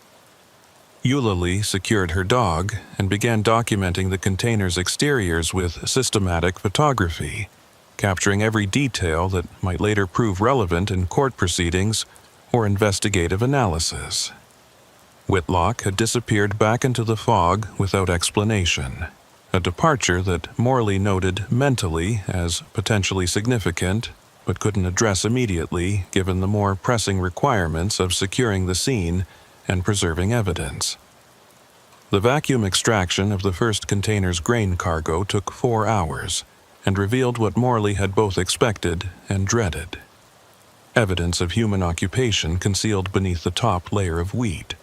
[SPEAKER 1] Eulalie secured her dog and began documenting the container's exteriors with systematic photography, capturing every detail that might later prove relevant in court proceedings or investigative analysis. Whitlock had disappeared back into the fog without explanation, a departure that Morley noted mentally as potentially significant, but couldn't address immediately given the more pressing requirements of securing the scene and preserving evidence. The vacuum extraction of the first container's grain cargo took 4 hours and revealed what Morley had both expected and dreaded: evidence of human occupation concealed beneath the top layer of wheat.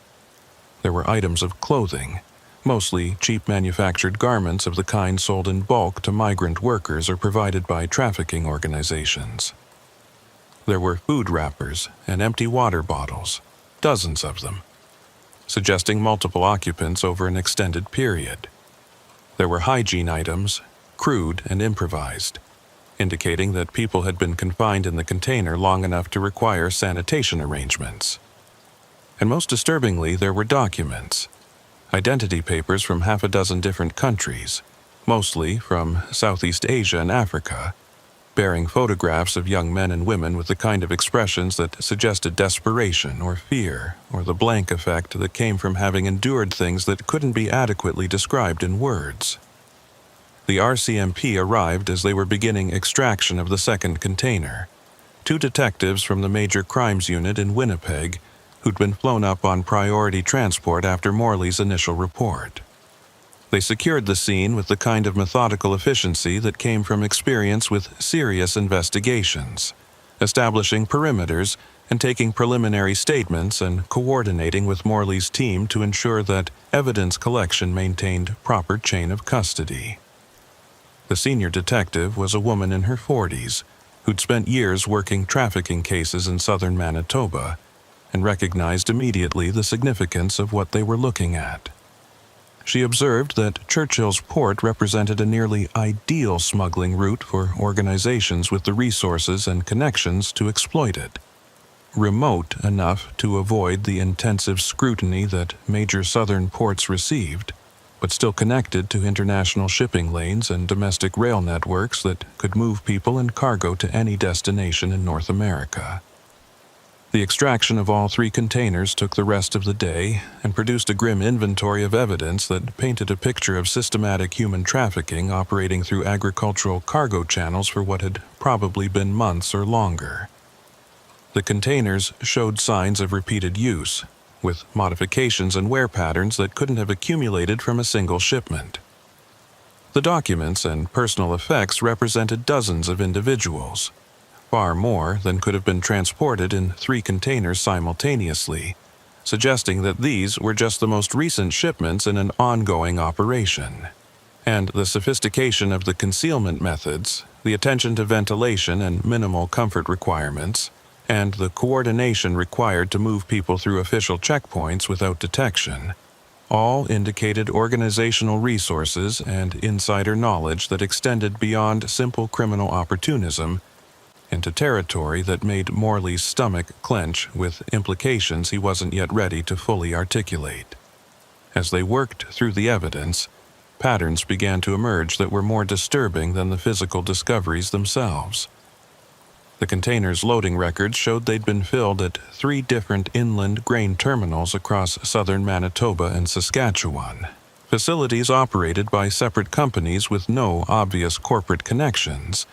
[SPEAKER 1] There were items of clothing, mostly cheap manufactured garments of the kind sold in bulk to migrant workers or provided by trafficking organizations. There were food wrappers and empty water bottles, dozens of them, suggesting multiple occupants over an extended period. There were hygiene items, crude and improvised, indicating that people had been confined in the container long enough to require sanitation arrangements. And most disturbingly, there were documents, identity papers from half a dozen different countries, mostly from Southeast Asia and Africa, bearing photographs of young men and women with the kind of expressions that suggested desperation or fear or the blank effect that came from having endured things that couldn't be adequately described in words. The RCMP arrived as they were beginning extraction of the second container. 2 detectives from the Major Crimes Unit in Winnipeg who'd been flown up on priority transport after Morley's initial report. They secured the scene with the kind of methodical efficiency that came from experience with serious investigations, establishing perimeters and taking preliminary statements and coordinating with Morley's team to ensure that evidence collection maintained proper chain of custody. The senior detective was a woman in her 40s who'd spent years working trafficking cases in southern Manitoba and recognized immediately the significance of what they were looking at. She observed that Churchill's port represented a nearly ideal smuggling route for organizations with the resources and connections to exploit it. Remote enough to avoid the intensive scrutiny that major southern ports received, but still connected to international shipping lanes and domestic rail networks that could move people and cargo to any destination in North America. The extraction of all 3 containers took the rest of the day and produced a grim inventory of evidence that painted a picture of systematic human trafficking operating through agricultural cargo channels for what had probably been months or longer. The containers showed signs of repeated use, with modifications and wear patterns that couldn't have accumulated from a single shipment. The documents and personal effects represented dozens of individuals, far more than could have been transported in 3 containers simultaneously, suggesting that these were just the most recent shipments in an ongoing operation. And the sophistication of the concealment methods, the attention to ventilation and minimal comfort requirements, and the coordination required to move people through official checkpoints without detection, all indicated organizational resources and insider knowledge that extended beyond simple criminal opportunism into territory that made Morley's stomach clench with implications he wasn't yet ready to fully articulate. As they worked through the evidence, patterns began to emerge that were more disturbing than the physical discoveries themselves. The container's loading records showed they'd been filled at 3 different inland grain terminals across southern Manitoba and Saskatchewan, facilities operated by separate companies with no obvious corporate connections,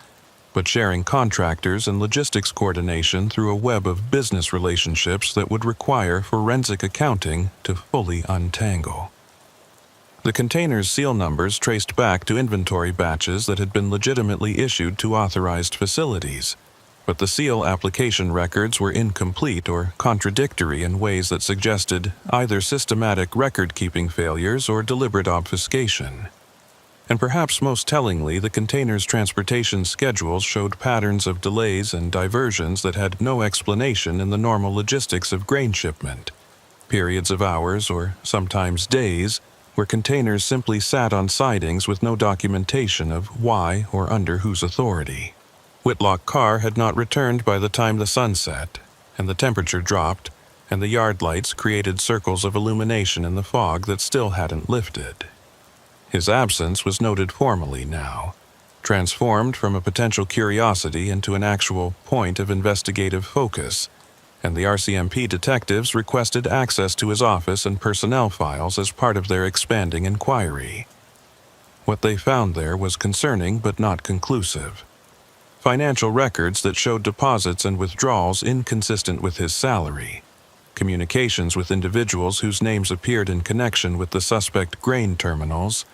[SPEAKER 1] but sharing contractors and logistics coordination through a web of business relationships that would require forensic accounting to fully untangle. The container's seal numbers traced back to inventory batches that had been legitimately issued to authorized facilities, but the seal application records were incomplete or contradictory in ways that suggested either systematic record-keeping failures or deliberate obfuscation. And perhaps most tellingly, the container's transportation schedules showed patterns of delays and diversions that had no explanation in the normal logistics of grain shipment. Periods of hours, or sometimes days, where containers simply sat on sidings with no documentation of why or under whose authority. Whitlock Carr had not returned by the time the sun set, and the temperature dropped, and the yard lights created circles of illumination in the fog that still hadn't lifted. His absence was noted formally now, transformed from a potential curiosity into an actual point of investigative focus, and the RCMP detectives requested access to his office and personnel files as part of their expanding inquiry. What they found there was concerning but not conclusive. Financial records that showed deposits and withdrawals inconsistent with his salary, communications with individuals whose names appeared in connection with the suspect grain terminals,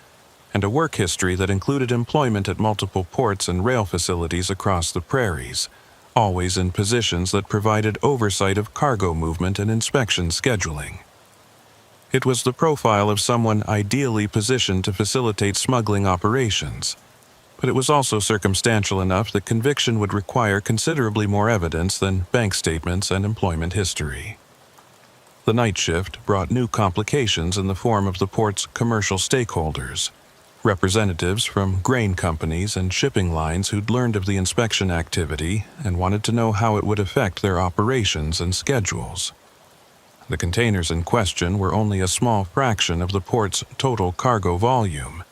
[SPEAKER 1] and a work history that included employment at multiple ports and rail facilities across the prairies, always in positions that provided oversight of cargo movement and inspection scheduling. It was the profile of someone ideally positioned to facilitate smuggling operations, but it was also circumstantial enough that conviction would require considerably more evidence than bank statements and employment history. The night shift brought new complications in the form of the port's commercial stakeholders, representatives from grain companies and shipping lines who'd learned of the inspection activity and wanted to know how it would affect their operations and schedules. The containers in question were only a small fraction of the port's total cargo volume,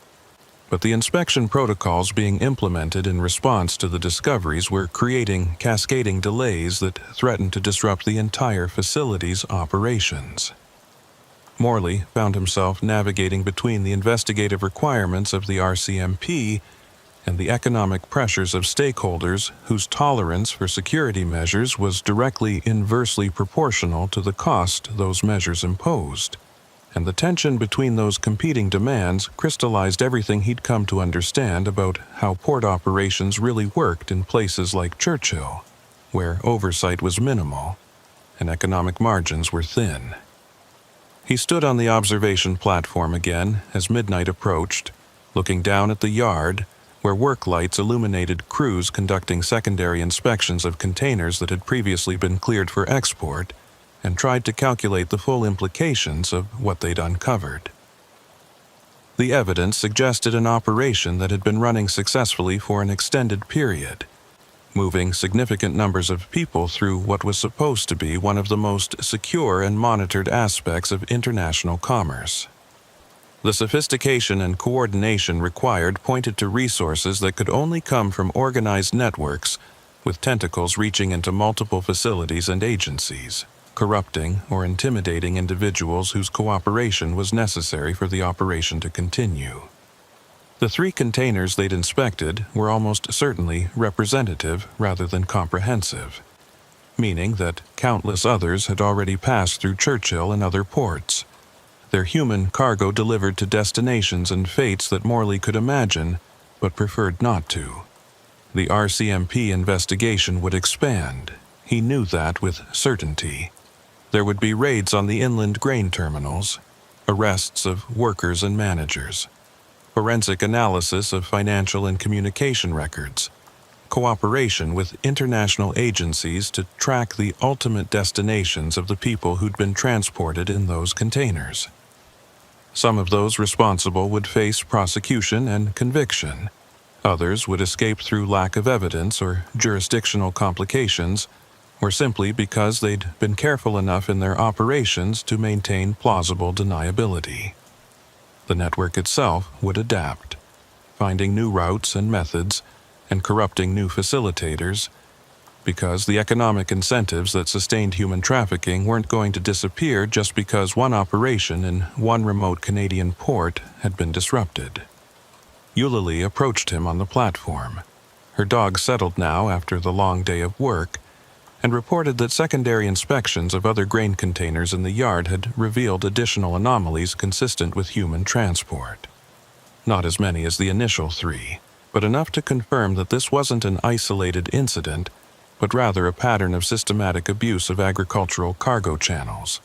[SPEAKER 1] but the inspection protocols being implemented in response to the discoveries were creating cascading delays that threatened to disrupt the entire facility's operations. Morley found himself navigating between the investigative requirements of the RCMP and the economic pressures of stakeholders whose tolerance for security measures was directly inversely proportional to the cost those measures imposed. And the tension between those competing demands crystallized everything he'd come to understand about how port operations really worked in places like Churchill, where oversight was minimal and economic margins were thin. He stood on the observation platform again as midnight approached, looking down at the yard, where work lights illuminated crews conducting secondary inspections of containers that had previously been cleared for export, and tried to calculate the full implications of what they'd uncovered. The evidence suggested an operation that had been running successfully for an extended period, moving significant numbers of people through what was supposed to be one of the most secure and monitored aspects of international commerce. The sophistication and coordination required pointed to resources that could only come from organized networks with tentacles reaching into multiple facilities and agencies, corrupting or intimidating individuals whose cooperation was necessary for the operation to continue. The 3 containers they'd inspected were almost certainly representative rather than comprehensive, meaning that countless others had already passed through Churchill and other ports, their human cargo delivered to destinations and fates that Morley could imagine but preferred not to. The RCMP investigation would expand. He knew that with certainty. There would be raids on the inland grain terminals, arrests of workers and managers, forensic analysis of financial and communication records, cooperation with international agencies to track the ultimate destinations of the people who'd been transported in those containers. Some of those responsible would face prosecution and conviction. Others would escape through lack of evidence or jurisdictional complications, or simply because they'd been careful enough in their operations to maintain plausible deniability. The network itself would adapt, finding new routes and methods and corrupting new facilitators, because the economic incentives that sustained human trafficking weren't going to disappear just because one operation in one remote Canadian port had been disrupted. Eulalie approached him on the platform. Her dog settled now after the long day of work, and reported that secondary inspections of other grain containers in the yard had revealed additional anomalies consistent with human transport. Not as many as the initial 3, but enough to confirm that this wasn't an isolated incident, but rather a pattern of systematic abuse of agricultural cargo channels.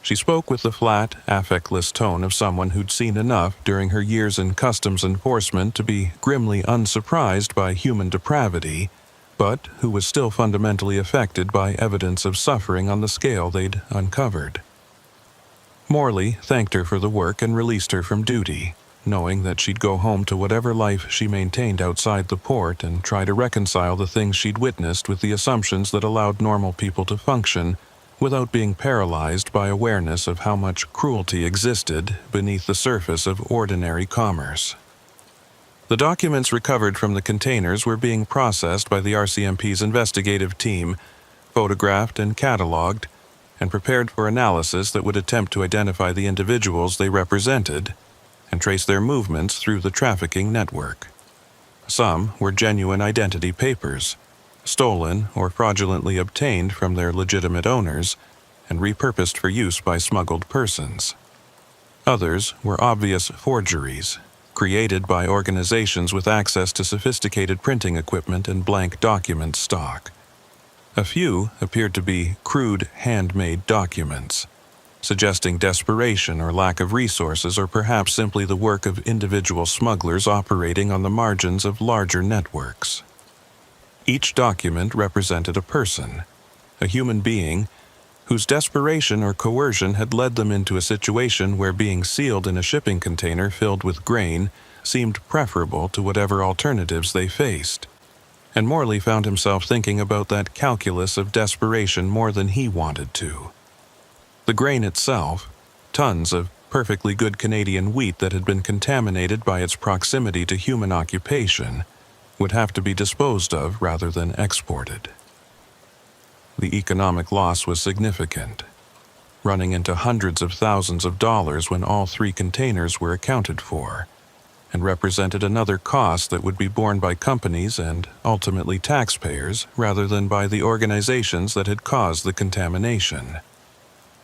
[SPEAKER 1] She spoke with the flat, affectless tone of someone who'd seen enough during her years in customs enforcement to be grimly unsurprised by human depravity, but who was still fundamentally affected by evidence of suffering on the scale they'd uncovered. Morley thanked her for the work and released her from duty, knowing that she'd go home to whatever life she maintained outside the port and try to reconcile the things she'd witnessed with the assumptions that allowed normal people to function without being paralyzed by awareness of how much cruelty existed beneath the surface of ordinary commerce. The documents recovered from the containers were being processed by the RCMP's investigative team, photographed and cataloged, and prepared for analysis that would attempt to identify the individuals they represented and trace their movements through the trafficking network. Some were genuine identity papers, stolen or fraudulently obtained from their legitimate owners and repurposed for use by smuggled persons. Others were obvious forgeries, created by organizations with access to sophisticated printing equipment and blank document stock. A few appeared to be crude handmade documents, suggesting desperation or lack of resources, or perhaps simply the work of individual smugglers operating on the margins of larger networks. Each document represented a person, a human being, whose desperation or coercion had led them into a situation where being sealed in a shipping container filled with grain seemed preferable to whatever alternatives they faced. And Morley found himself thinking about that calculus of desperation more than he wanted to. The grain itself, tons of perfectly good Canadian wheat that had been contaminated by its proximity to human occupation, would have to be disposed of rather than exported. The economic loss was significant, running into hundreds of thousands of dollars when all 3 containers were accounted for, and represented another cost that would be borne by companies and ultimately taxpayers rather than by the organizations that had caused the contamination.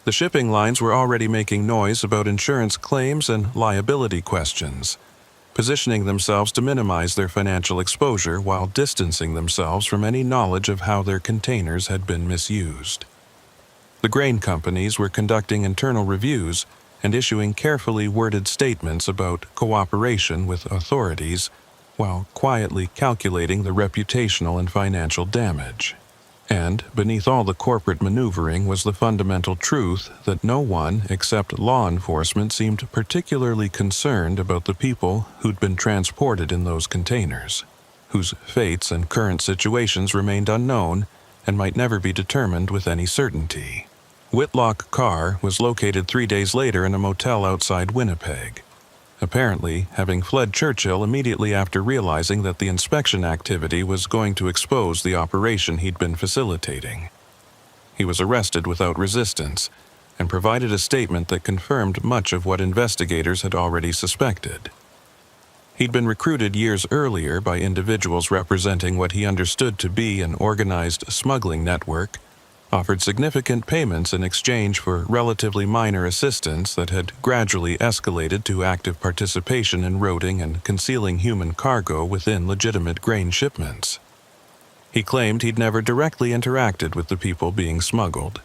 [SPEAKER 1] The shipping lines were already making noise about insurance claims and liability questions, positioning themselves to minimize their financial exposure while distancing themselves from any knowledge of how their containers had been misused. The grain companies were conducting internal reviews and issuing carefully worded statements about cooperation with authorities, while quietly calculating the reputational and financial damage. And beneath all the corporate maneuvering was the fundamental truth that no one except law enforcement seemed particularly concerned about the people who'd been transported in those containers, whose fates and current situations remained unknown and might never be determined with any certainty. Whitlock Carr was located 3 days later in a motel outside Winnipeg, apparently having fled Churchill immediately after realizing that the inspection activity was going to expose the operation he'd been facilitating. He was arrested without resistance and provided a statement that confirmed much of what investigators had already suspected. He'd been recruited years earlier by individuals representing what he understood to be an organized smuggling network, offered significant payments in exchange for relatively minor assistance that had gradually escalated to active participation in routing and concealing human cargo within legitimate grain shipments. He claimed he'd never directly interacted with the people being smuggled,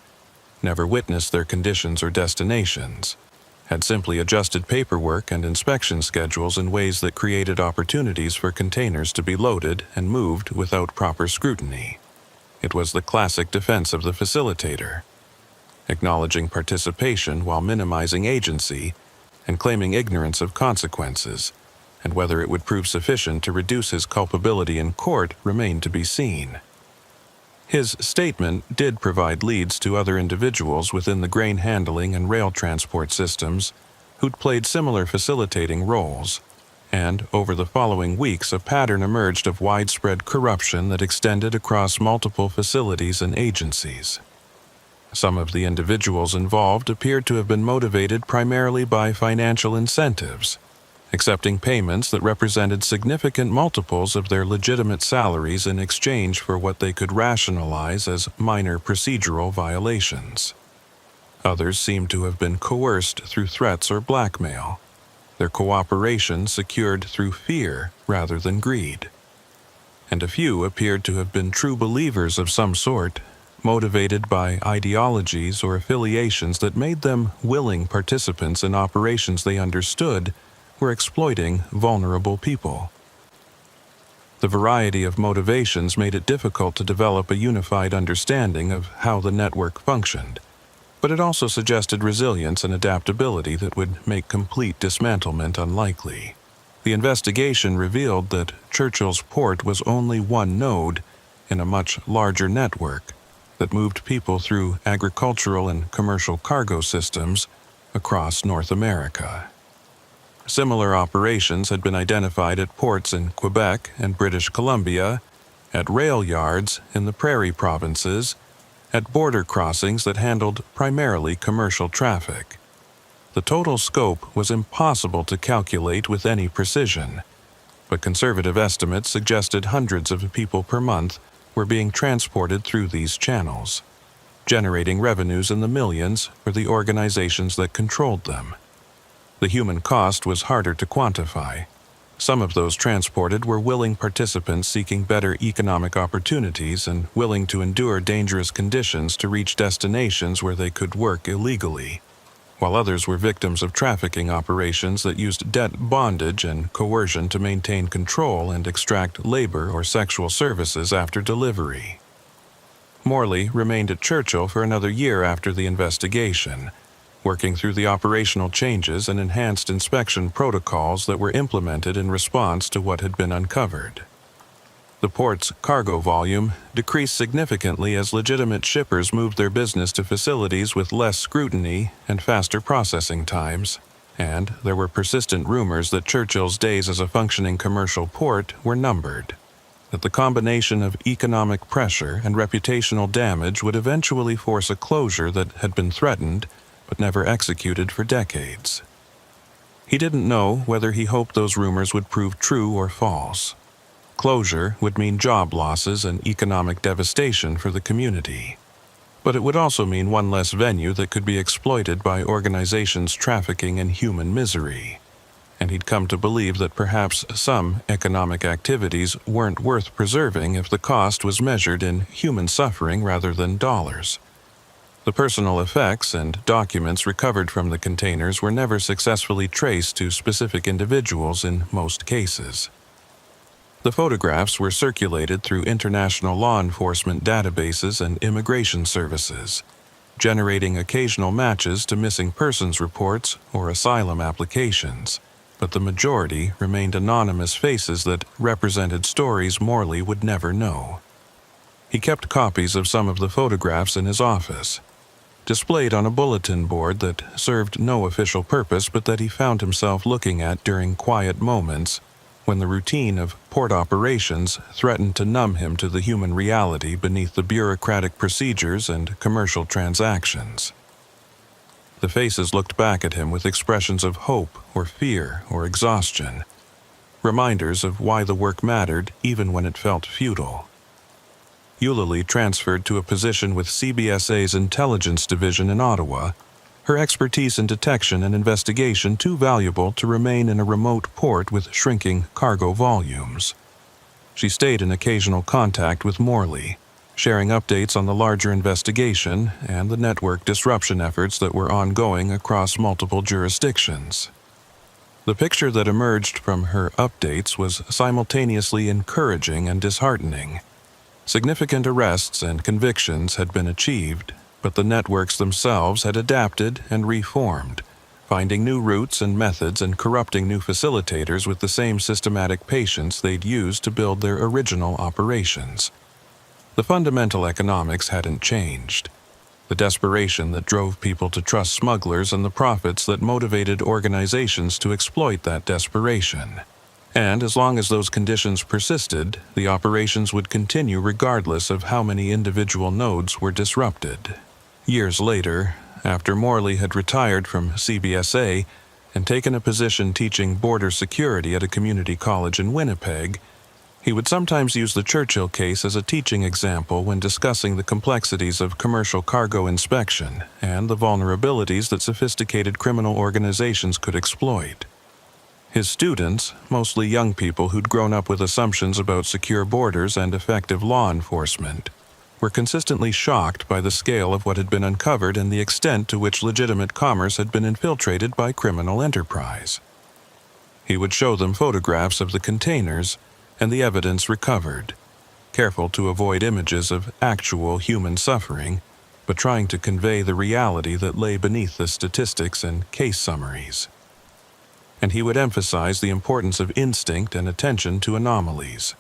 [SPEAKER 1] never witnessed their conditions or destinations, had simply adjusted paperwork and inspection schedules in ways that created opportunities for containers to be loaded and moved without proper scrutiny. It was the classic defense of the facilitator, acknowledging participation while minimizing agency and claiming ignorance of consequences, and whether it would prove sufficient to reduce his culpability in court remained to be seen. His statement did provide leads to other individuals within the grain handling and rail transport systems who'd played similar facilitating roles, and over the following weeks a pattern emerged of widespread corruption that extended across multiple facilities and agencies. Some of the individuals involved appeared to have been motivated primarily by financial incentives, accepting payments that represented significant multiples of their legitimate salaries in exchange for what they could rationalize as minor procedural violations. Others seemed to have been coerced through threats or blackmail, their cooperation secured through fear rather than greed. And a few appeared to have been true believers of some sort, motivated by ideologies or affiliations that made them willing participants in operations they understood were exploiting vulnerable people. The variety of motivations made it difficult to develop a unified understanding of how the network functioned, but it also suggested resilience and adaptability that would make complete dismantlement unlikely. The investigation revealed that Churchill's port was only one node in a much larger network that moved people through agricultural and commercial cargo systems across North America. Similar operations had been identified at ports in Quebec and British Columbia, at rail yards in the Prairie provinces, at border crossings that handled primarily commercial traffic. The total scope was impossible to calculate with any precision, but conservative estimates suggested hundreds of people per month were being transported through these channels, generating revenues in the millions for the organizations that controlled them. The human cost was harder to quantify. Some of those transported were willing participants seeking better economic opportunities and willing to endure dangerous conditions to reach destinations where they could work illegally. while others were victims of trafficking operations that used debt bondage and coercion to maintain control and extract labor or sexual services after delivery. Morley remained at Churchill for another year after the investigation, working through the operational changes and enhanced inspection protocols that were implemented in response to what had been uncovered. The port's cargo volume decreased significantly as legitimate shippers moved their business to facilities with less scrutiny and faster processing times, and there were persistent rumors that Churchill's days as a functioning commercial port were numbered, that the combination of economic pressure and reputational damage would eventually force a closure that had been threatened but never executed for decades. He didn't know whether he hoped those rumors would prove true or false. Closure would mean job losses and economic devastation for the community. But it would also mean one less venue that could be exploited by organizations trafficking in human misery. And he'd come to believe that perhaps some economic activities weren't worth preserving if the cost was measured in human suffering rather than dollars. The personal effects and documents recovered from the containers were never successfully traced to specific individuals in most cases. The photographs were circulated through international law enforcement databases and immigration services, generating occasional matches to missing persons reports or asylum applications, but the majority remained anonymous faces that represented stories Morley would never know. He kept copies of some of the photographs in his office, displayed on a bulletin board that served no official purpose but that he found himself looking at during quiet moments when the routine of port operations threatened to numb him to the human reality beneath the bureaucratic procedures and commercial transactions. The faces looked back at him with expressions of hope or fear or exhaustion, reminders of why the work mattered even when it felt futile. Eulalie transferred to a position with CBSA's Intelligence Division in Ottawa, her expertise in detection and investigation too valuable to remain in a remote port with shrinking cargo volumes. She stayed in occasional contact with Morley, sharing updates on the larger investigation and the network disruption efforts that were ongoing across multiple jurisdictions. The picture that emerged from her updates was simultaneously encouraging and disheartening. Significant arrests and convictions had been achieved, but the networks themselves had adapted and reformed, finding new routes and methods and corrupting new facilitators with the same systematic patience they'd used to build their original operations. The fundamental economics hadn't changed. The desperation that drove people to trust smugglers and the profits that motivated organizations to exploit that desperation. And as long as those conditions persisted, the operations would continue regardless of how many individual nodes were disrupted. Years later, after Morley had retired from CBSA and taken a position teaching border security at a community college in Winnipeg, he would sometimes use the Churchill case as a teaching example when discussing the complexities of commercial cargo inspection and the vulnerabilities that sophisticated criminal organizations could exploit. His students, mostly young people who'd grown up with assumptions about secure borders and effective law enforcement, were consistently shocked by the scale of what had been uncovered and the extent to which legitimate commerce had been infiltrated by criminal enterprise. He would show them photographs of the containers and the evidence recovered, careful to avoid images of actual human suffering, but trying to convey the reality that lay beneath the statistics and case summaries. And he would emphasize the importance of instinct and attention to anomalies,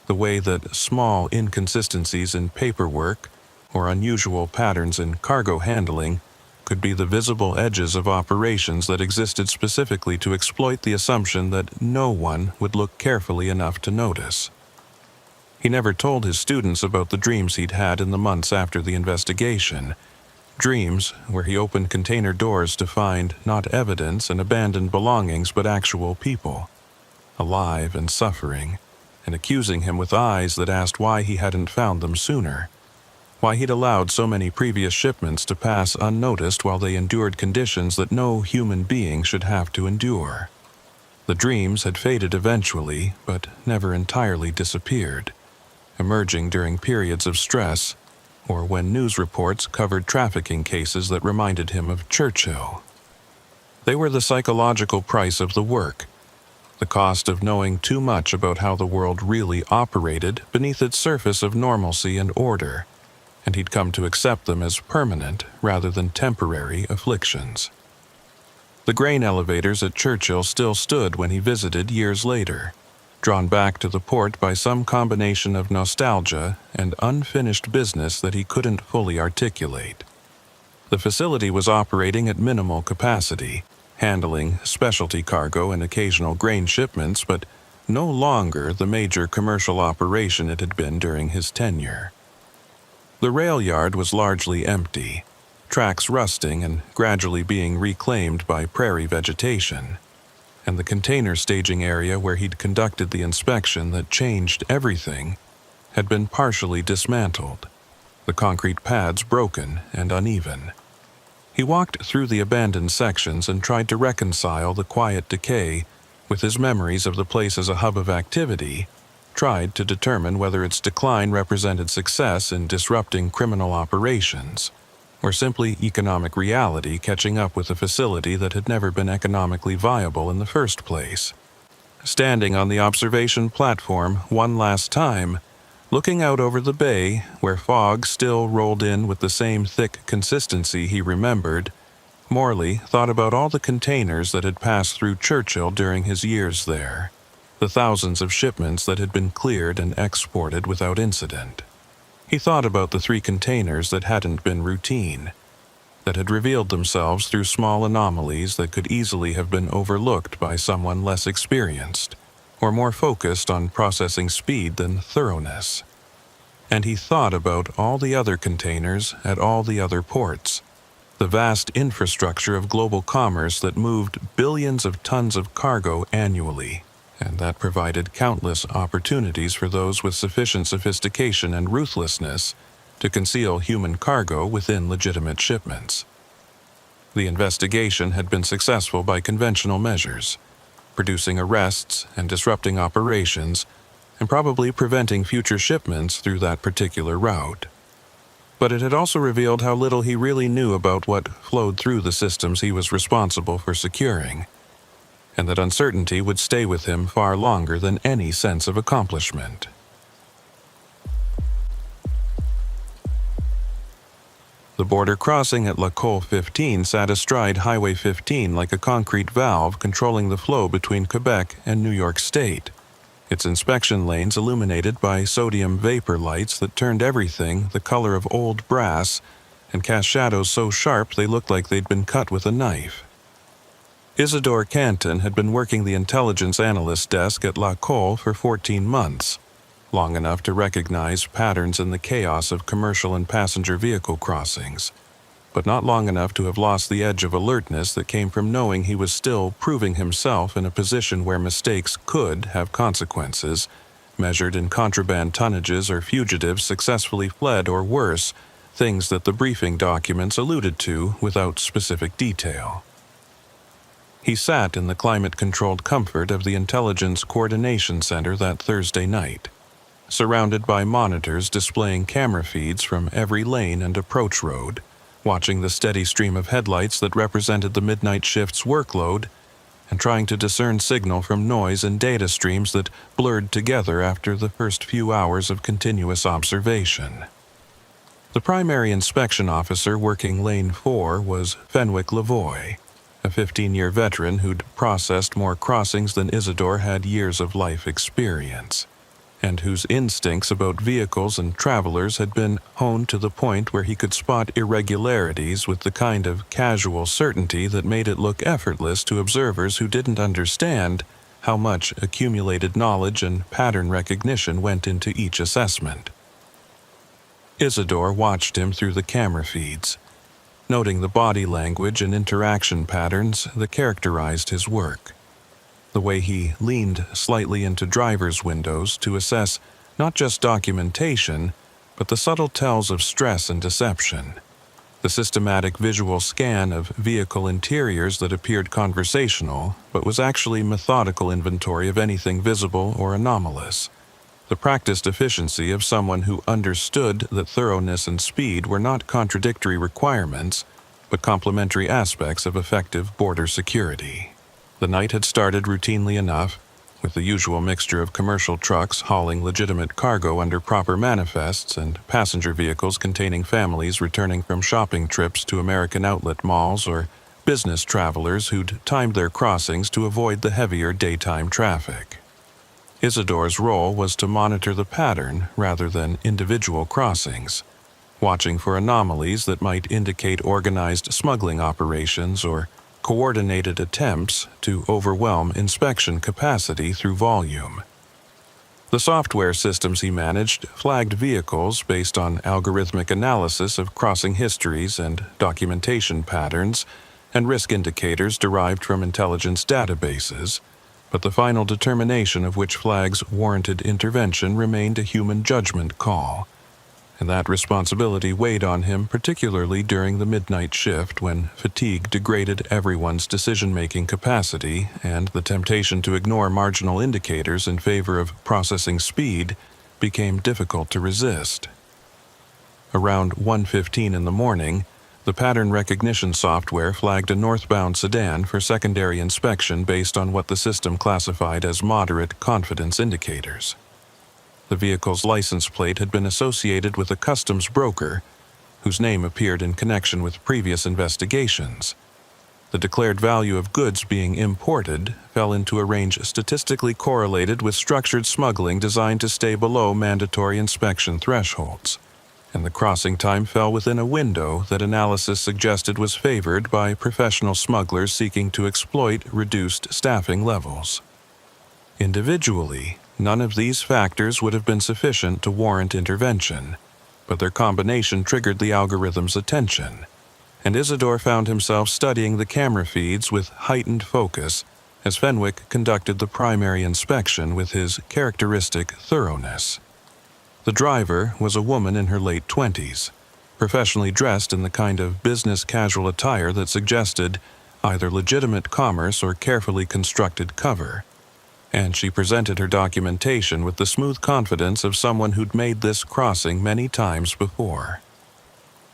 [SPEAKER 1] the way that small inconsistencies in paperwork or unusual patterns in cargo handling could be the visible edges of operations that existed specifically to exploit the assumption that no one would look carefully enough to notice. He never told his students about the dreams he'd had in the months after the investigation, dreams where he opened container doors to find not evidence and abandoned belongings but actual people, alive and suffering, and accusing him with eyes that asked why he hadn't found them sooner, why he'd allowed so many previous shipments to pass unnoticed while they endured conditions that no human being should have to endure. The dreams had faded eventually, but never entirely disappeared, emerging during periods of stress or when news reports covered trafficking cases that reminded him of Churchill. They were the psychological price of the work, the cost of knowing too much about how the world really operated beneath its surface of normalcy and order, and he'd come to accept them as permanent rather than temporary afflictions. The grain elevators at Churchill still stood when he visited years later, drawn back to the port by some combination of nostalgia and unfinished business that he couldn't fully articulate. The facility was operating at minimal capacity, handling specialty cargo and occasional grain shipments, but no longer the major commercial operation it had been during his tenure. The rail yard was largely empty, tracks rusting and gradually being reclaimed by prairie vegetation, and the container staging area where he'd conducted the inspection that changed everything had been partially dismantled, the concrete pads broken and uneven. He walked through the abandoned sections and tried to reconcile the quiet decay with his memories of the place as a hub of activity, tried to determine whether its decline represented success in disrupting criminal operations, or simply economic reality catching up with a facility that had never been economically viable in the first place. Standing on the observation platform one last time, looking out over the bay, where fog still rolled in with the same thick consistency he remembered, Morley thought about all the containers that had passed through Churchill during his years there, the thousands of shipments that had been cleared and exported without incident. He thought about the 3 containers that hadn't been routine, that had revealed themselves through small anomalies that could easily have been overlooked by someone less experienced, or more focused on processing speed than thoroughness. And he thought about all the other containers at all the other ports, the vast infrastructure of global commerce that moved billions of tons of cargo annually, and that provided countless opportunities for those with sufficient sophistication and ruthlessness to conceal human cargo within legitimate shipments. The investigation had been successful by conventional measures, producing arrests and disrupting operations, and probably preventing future shipments through that particular route. But it had also revealed how little he really knew about what flowed through the systems he was responsible for securing, and that uncertainty would stay with him far longer than any sense of accomplishment. The border crossing at La Colle 15 sat astride Highway 15 like a concrete valve controlling the flow between Quebec and New York State, its inspection lanes illuminated by sodium vapor lights that turned everything the color of old brass and cast shadows so sharp they looked like they'd been cut with a knife. Isidore Canton had been working the intelligence analyst desk at La Colle for 14 months, long enough to recognize patterns in the chaos of commercial and passenger vehicle crossings, but not long enough to have lost the edge of alertness that came from knowing he was still proving himself in a position where mistakes could have consequences, measured in contraband tonnages or fugitives successfully fled or worse, things that the briefing documents alluded to without specific detail. He sat in the climate-controlled comfort of the Intelligence Coordination Center that Thursday night, surrounded by monitors displaying camera feeds from every lane and approach road, watching the steady stream of headlights that represented the midnight shift's workload, and trying to discern signal from noise and data streams that blurred together after the first few hours of continuous observation. The primary inspection officer working Lane 4 was Fenwick Lavoie, a 15-year veteran who'd processed more crossings than Isidore had years of life experience, and whose instincts about vehicles and travelers had been honed to the point where he could spot irregularities with the kind of casual certainty that made it look effortless to observers who didn't understand how much accumulated knowledge and pattern recognition went into each assessment. Isidore watched him through the camera feeds, noting the body language and interaction patterns that characterized his work. The way he leaned slightly into driver's windows to assess not just documentation, but the subtle tells of stress and deception. The systematic visual scan of vehicle interiors that appeared conversational, but was actually methodical inventory of anything visible or anomalous. The practiced efficiency of someone who understood that thoroughness and speed were not contradictory requirements, but complementary aspects of effective border security. The night had started routinely enough, with the usual mixture of commercial trucks hauling legitimate cargo under proper manifests and passenger vehicles containing families returning from shopping trips to American outlet malls or business travelers who'd timed their crossings to avoid the heavier daytime traffic. Isidore's role was to monitor the pattern rather than individual crossings, watching for anomalies that might indicate organized smuggling operations or coordinated attempts to overwhelm inspection capacity through volume. The software systems he managed flagged vehicles based on algorithmic analysis of crossing histories and documentation patterns and risk indicators derived from intelligence databases, but the final determination of which flags warranted intervention remained a human judgment call, and that responsibility weighed on him particularly during the midnight shift when fatigue degraded everyone's decision-making capacity and the temptation to ignore marginal indicators in favor of processing speed became difficult to resist. Around 1:15 in the morning, the pattern recognition software flagged a northbound sedan for secondary inspection based on what the system classified as moderate confidence indicators. The vehicle's license plate had been associated with a customs broker whose name appeared in connection with previous investigations. The declared value of goods being imported fell into a range statistically correlated with structured smuggling designed to stay below mandatory inspection thresholds, and the crossing time fell within a window that analysis suggested was favored by professional smugglers seeking to exploit reduced staffing levels. Individually, none of these factors would have been sufficient to warrant intervention, but their combination triggered the algorithm's attention, and Isidore found himself studying the camera feeds with heightened focus as Fenwick conducted the primary inspection with his characteristic thoroughness. The driver was a woman in her late 20s, professionally dressed in the kind of business casual attire that suggested either legitimate commerce or carefully constructed cover, and she presented her documentation with the smooth confidence of someone who'd made this crossing many times before.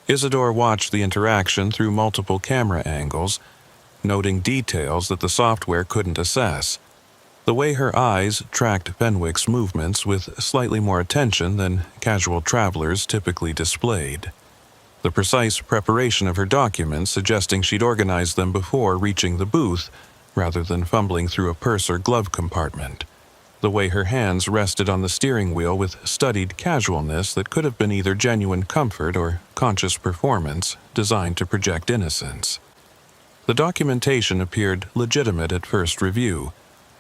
[SPEAKER 1] Isidore watched the interaction through multiple camera angles, noting details that the software couldn't assess. The way her eyes tracked Fenwick's movements with slightly more attention than casual travelers typically displayed. The precise preparation of her documents suggesting she'd organized them before reaching the booth, rather than fumbling through a purse or glove compartment. The way her hands rested on the steering wheel with studied casualness that could have been either genuine comfort or conscious performance designed to project innocence. The documentation appeared legitimate at first review,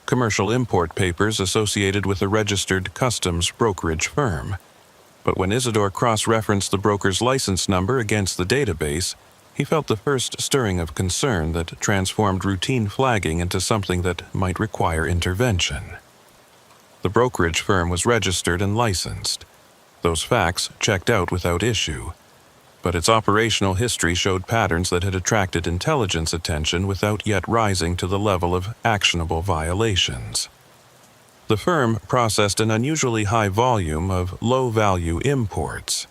[SPEAKER 1] commercial import papers associated with a registered customs brokerage firm. But when Isidore cross-referenced the broker's license number against the database, he felt the first stirring of concern that transformed routine flagging into something that might require intervention. The brokerage firm was registered and licensed. Those facts checked out without issue, but its operational history showed patterns that had attracted intelligence attention without yet rising to the level of actionable violations. The firm processed an unusually high volume of low-value imports,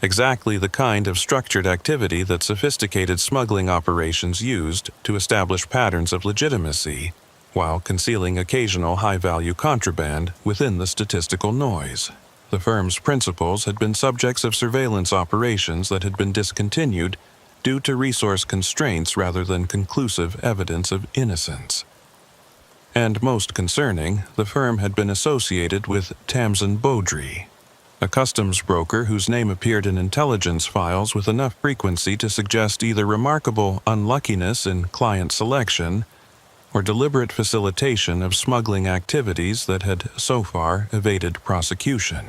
[SPEAKER 1] exactly the kind of structured activity that sophisticated smuggling operations used to establish patterns of legitimacy, while concealing occasional high-value contraband within the statistical noise. The firm's principals had been subjects of surveillance operations that had been discontinued due to resource constraints rather than conclusive evidence of innocence. And most concerning, the firm had been associated with Tamsin Beaudry, a customs broker whose name appeared in intelligence files with enough frequency to suggest either remarkable unluckiness in client selection or deliberate facilitation of smuggling activities that had so far evaded prosecution.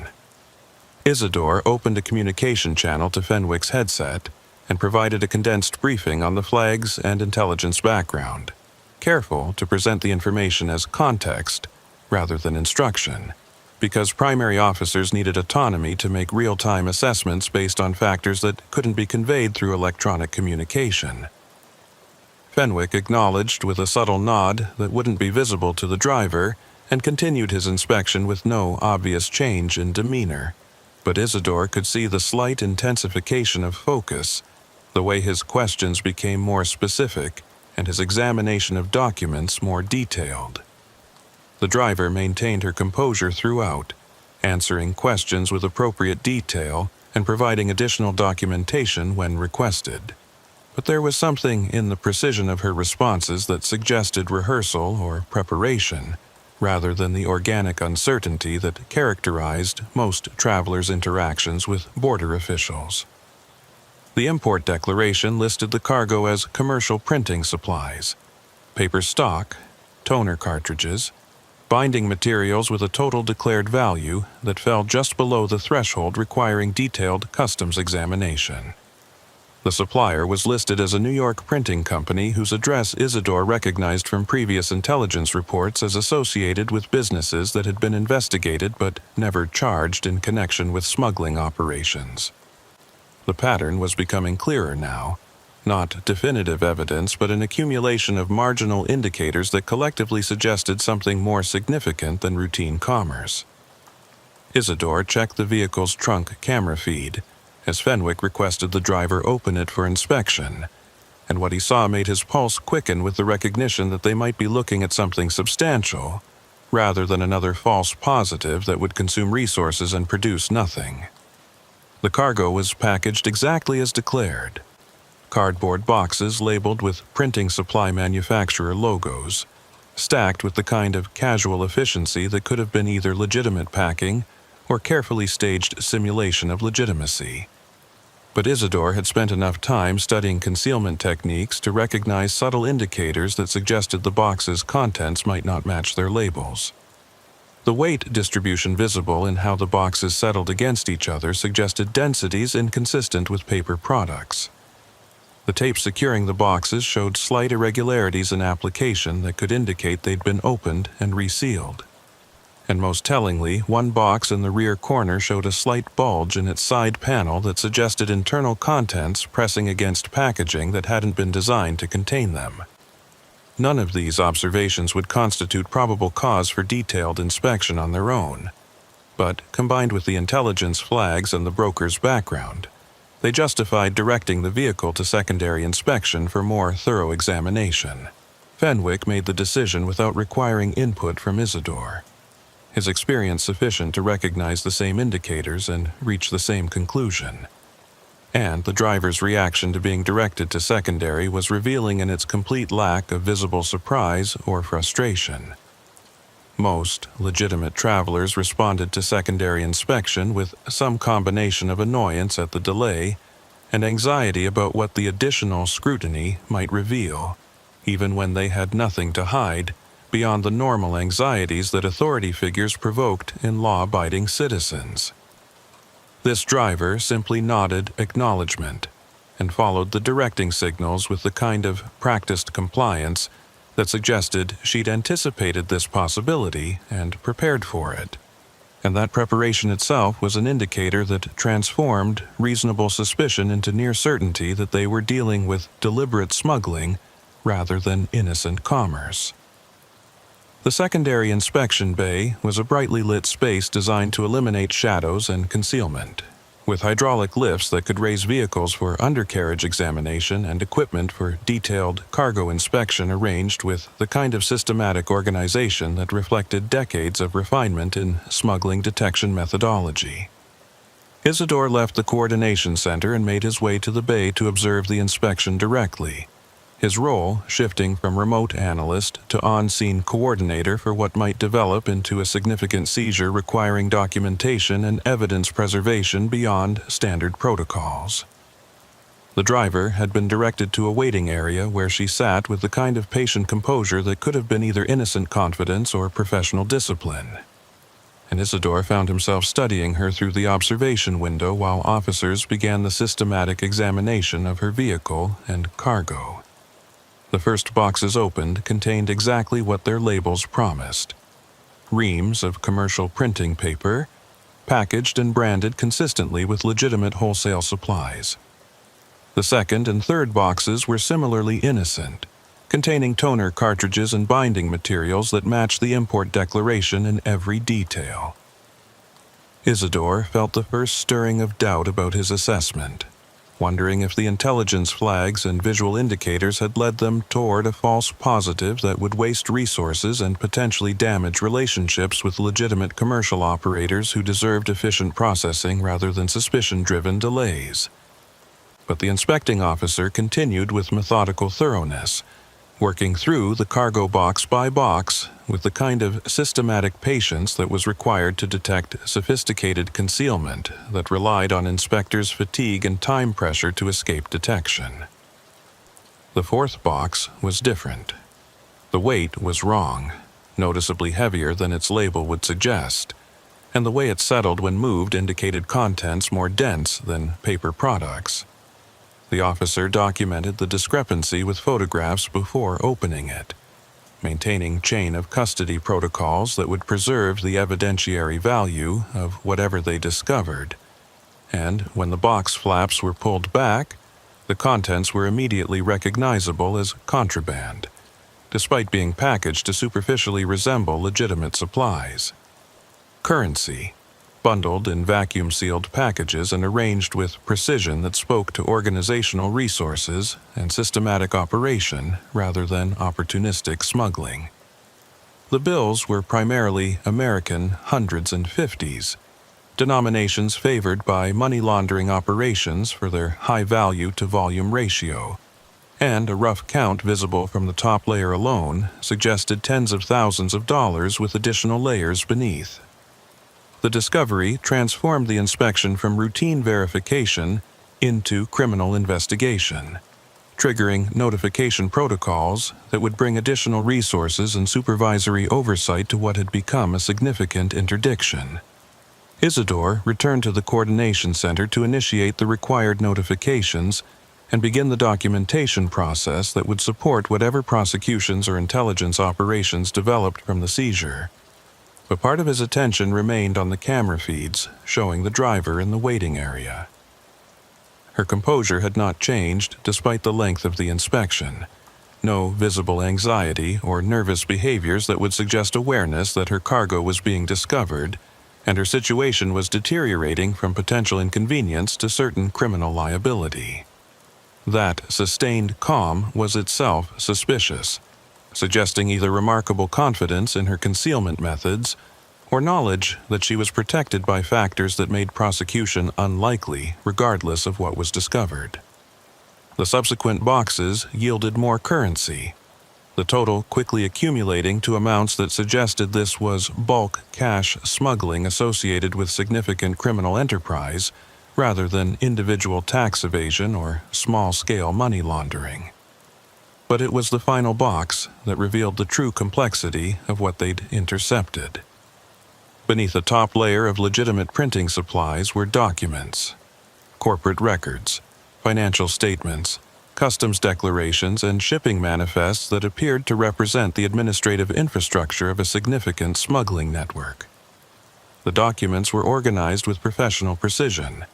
[SPEAKER 1] Isidore opened a communication channel to Fenwick's headset and provided a condensed briefing on the flags and intelligence background, careful to present the information as context rather than instruction, because primary officers needed autonomy to make real-time assessments based on factors that couldn't be conveyed through electronic communication. Fenwick acknowledged with a subtle nod that wouldn't be visible to the driver and continued his inspection with no obvious change in demeanor, but Isidore could see the slight intensification of focus the way his questions became more specific and his examination of documents more detailed. The driver maintained her composure throughout, answering questions with appropriate detail and providing additional documentation when requested. But there was something in the precision of her responses that suggested rehearsal or preparation, rather than the organic uncertainty that characterized most travelers' interactions with border officials. The import declaration listed the cargo as commercial printing supplies, paper stock, toner cartridges, binding materials with a total declared value that fell just below the threshold requiring detailed customs examination. The supplier was listed as a New York printing company whose address Isidore recognized from previous intelligence reports as associated with businesses that had been investigated but never charged in connection with smuggling operations. The pattern was becoming clearer now, not definitive evidence but an accumulation of marginal indicators that collectively suggested something more significant than routine commerce. Isidore checked the vehicle's trunk camera feed, as Fenwick requested the driver open it for inspection, and what he saw made his pulse quicken with the recognition that they might be looking at something substantial, rather than another false positive that would consume resources and produce nothing. The cargo was packaged exactly as declared. Cardboard boxes labeled with printing supply manufacturer logos, stacked with the kind of casual efficiency that could have been either legitimate packing or carefully staged simulation of legitimacy. But Isidore had spent enough time studying concealment techniques to recognize subtle indicators that suggested the box's contents might not match their labels. The weight distribution visible in how the boxes settled against each other suggested densities inconsistent with paper products. The tape securing the boxes showed slight irregularities in application that could indicate they'd been opened and resealed. And most tellingly, one box in the rear corner showed a slight bulge in its side panel that suggested internal contents pressing against packaging that hadn't been designed to contain them. None of these observations would constitute probable cause for detailed inspection on their own, but combined with the intelligence flags and the broker's background, they justified directing the vehicle to secondary inspection for more thorough examination. Fenwick made the decision without requiring input from Isidore, his experience sufficient to recognize the same indicators and reach the same conclusion. And the driver's reaction to being directed to secondary was revealing in its complete lack of visible surprise or frustration. Most legitimate travelers responded to secondary inspection with some combination of annoyance at the delay and anxiety about what the additional scrutiny might reveal, even when they had nothing to hide beyond the normal anxieties that authority figures provoked in law-abiding citizens. This driver simply nodded acknowledgement and followed the directing signals with the kind of practiced compliance that suggested she'd anticipated this possibility and prepared for it. And that preparation itself was an indicator that transformed reasonable suspicion into near certainty that they were dealing with deliberate smuggling rather than innocent commerce. The secondary inspection bay was a brightly lit space designed to eliminate shadows and concealment, with hydraulic lifts that could raise vehicles for undercarriage examination and equipment for detailed cargo inspection arranged with the kind of systematic organization that reflected decades of refinement in smuggling detection methodology. Isidore left the coordination center and made his way to the bay to observe the inspection directly, his role shifting from remote analyst to on-scene coordinator for what might develop into a significant seizure requiring documentation and evidence preservation beyond standard protocols. The driver had been directed to a waiting area where she sat with the kind of patient composure that could have been either innocent confidence or professional discipline. And Isidore found himself studying her through the observation window while officers began the systematic examination of her vehicle and cargo. The first boxes opened contained exactly what their labels promised: reams of commercial printing paper, packaged and branded consistently with legitimate wholesale supplies. The second and third boxes were similarly innocent, containing toner cartridges and binding materials that matched the import declaration in every detail. Isidore felt the first stirring of doubt about his assessment. wondering if the intelligence flags and visual indicators had led them toward a false positive that would waste resources and potentially damage relationships with legitimate commercial operators who deserved efficient processing rather than suspicion-driven delays. But the inspecting officer continued with methodical thoroughness, working through the cargo box by box with the kind of systematic patience that was required to detect sophisticated concealment that relied on inspectors' fatigue and time pressure to escape detection. The fourth box was different. The weight was wrong, noticeably heavier than its label would suggest, and the way it settled when moved indicated contents more dense than paper products. The officer documented the discrepancy with photographs before opening it, maintaining chain of custody protocols that would preserve the evidentiary value of whatever they discovered. And when the box flaps were pulled back, the contents were immediately recognizable as contraband, despite being packaged to superficially resemble legitimate supplies. Currency, bundled in vacuum-sealed packages and arranged with precision that spoke to organizational resources and systematic operation rather than opportunistic smuggling. The bills were primarily American hundreds and fifties, denominations favored by money laundering operations for their high value-to-volume ratio, and a rough count visible from the top layer alone suggested tens of thousands of dollars with additional layers beneath. The discovery transformed the inspection from routine verification into criminal investigation, triggering notification protocols that would bring additional resources and supervisory oversight to what had become a significant interdiction. Isidore returned to the coordination center to initiate the required notifications and begin the documentation process that would support whatever prosecutions or intelligence operations developed from the seizure. But part of his attention remained on the camera feeds showing the driver in the waiting area. Her composure had not changed despite the length of the inspection. No visible anxiety or nervous behaviors that would suggest awareness that her cargo was being discovered, and her situation was deteriorating from potential inconvenience to certain criminal liability. That sustained calm was itself suspicious, suggesting either remarkable confidence in her concealment methods or knowledge that she was protected by factors that made prosecution unlikely regardless of what was discovered. The subsequent boxes yielded more currency, the total quickly accumulating to amounts that suggested this was bulk cash smuggling associated with significant criminal enterprise rather than individual tax evasion or small-scale money laundering. But it was the final box that revealed the true complexity of what they'd intercepted. Beneath a top layer of legitimate printing supplies were documents, corporate records, financial statements, customs declarations, and shipping manifests that appeared to represent the administrative infrastructure of a significant smuggling network. The documents were organized with professional precision,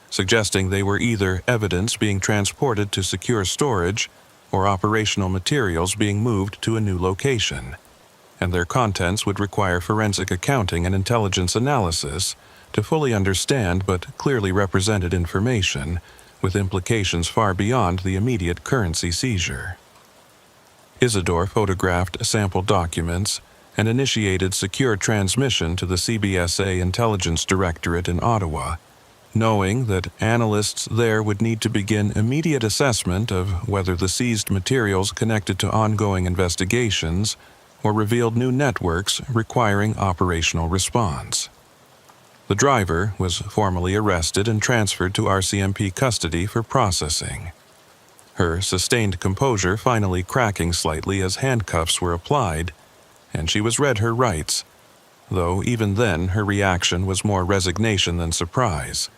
[SPEAKER 1] suggesting they were either evidence being transported to secure storage or operational materials being moved to a new location, and their contents would require forensic accounting and intelligence analysis to fully understand but clearly represented information with implications far beyond the immediate currency seizure. Isidore photographed sample documents and initiated secure transmission to the CBSA Intelligence Directorate in Ottawa, knowing that analysts there would need to begin immediate assessment of whether the seized materials connected to ongoing investigations or revealed new networks requiring operational response. The driver was formally arrested and transferred to RCMP custody for processing, her sustained composure finally cracking slightly as handcuffs were applied, and she was read her rights, though even then her reaction was more resignation than surprise,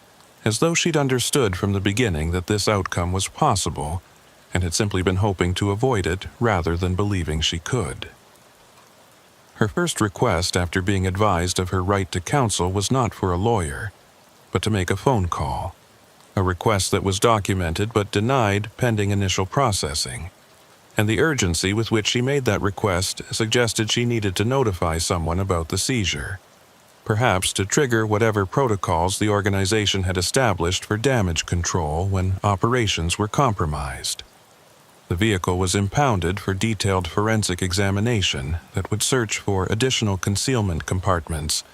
[SPEAKER 1] as though she'd understood from the beginning that this outcome was possible and had simply been hoping to avoid it rather than believing she could. Her first request after being advised of her right to counsel was not for a lawyer, but to make a phone call, a request that was documented but denied pending initial processing, and the urgency with which she made that request suggested she needed to notify someone about the seizure. perhaps to trigger whatever protocols the organization had established for damage control when operations were compromised. The vehicle was impounded for detailed forensic examination that would search for additional concealment compartments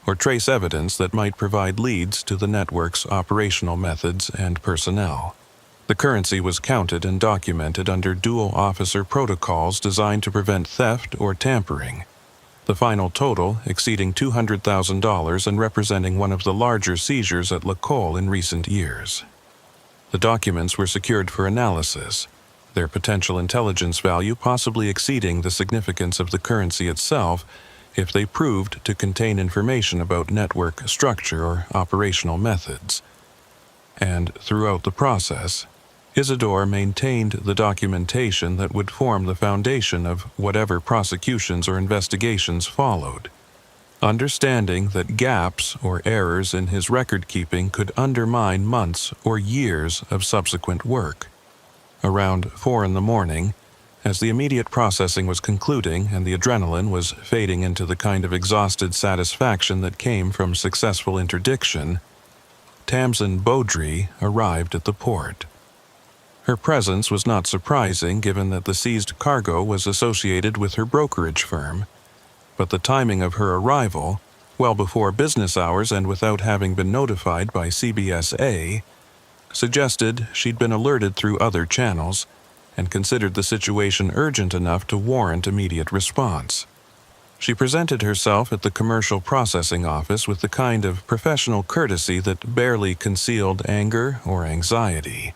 [SPEAKER 1] or trace evidence that might provide leads to the network's operational methods and personnel. The currency was counted and documented under dual-officer protocols designed to prevent theft or tampering, the final total exceeding $200,000 and representing one of the larger seizures at Lacole in recent years. The documents were secured for analysis, their potential intelligence value possibly exceeding the significance of the currency itself if they proved to contain information about network structure or operational methods. And throughout the process, Isidore maintained the documentation that would form the foundation of whatever prosecutions or investigations followed, understanding that gaps or errors in his record-keeping could undermine months or years of subsequent work. Around 4 a.m, as the immediate processing was concluding and the adrenaline was fading into the kind of exhausted satisfaction that came from successful interdiction, Tamsin Beaudry arrived at the port. Her presence was not surprising given that the seized cargo was associated with her brokerage firm, but the timing of her arrival, well before business hours and without having been notified by CBSA, suggested she'd been alerted through other channels and considered the situation urgent enough to warrant immediate response. She presented herself at the commercial processing office with the kind of professional courtesy that barely concealed anger or anxiety,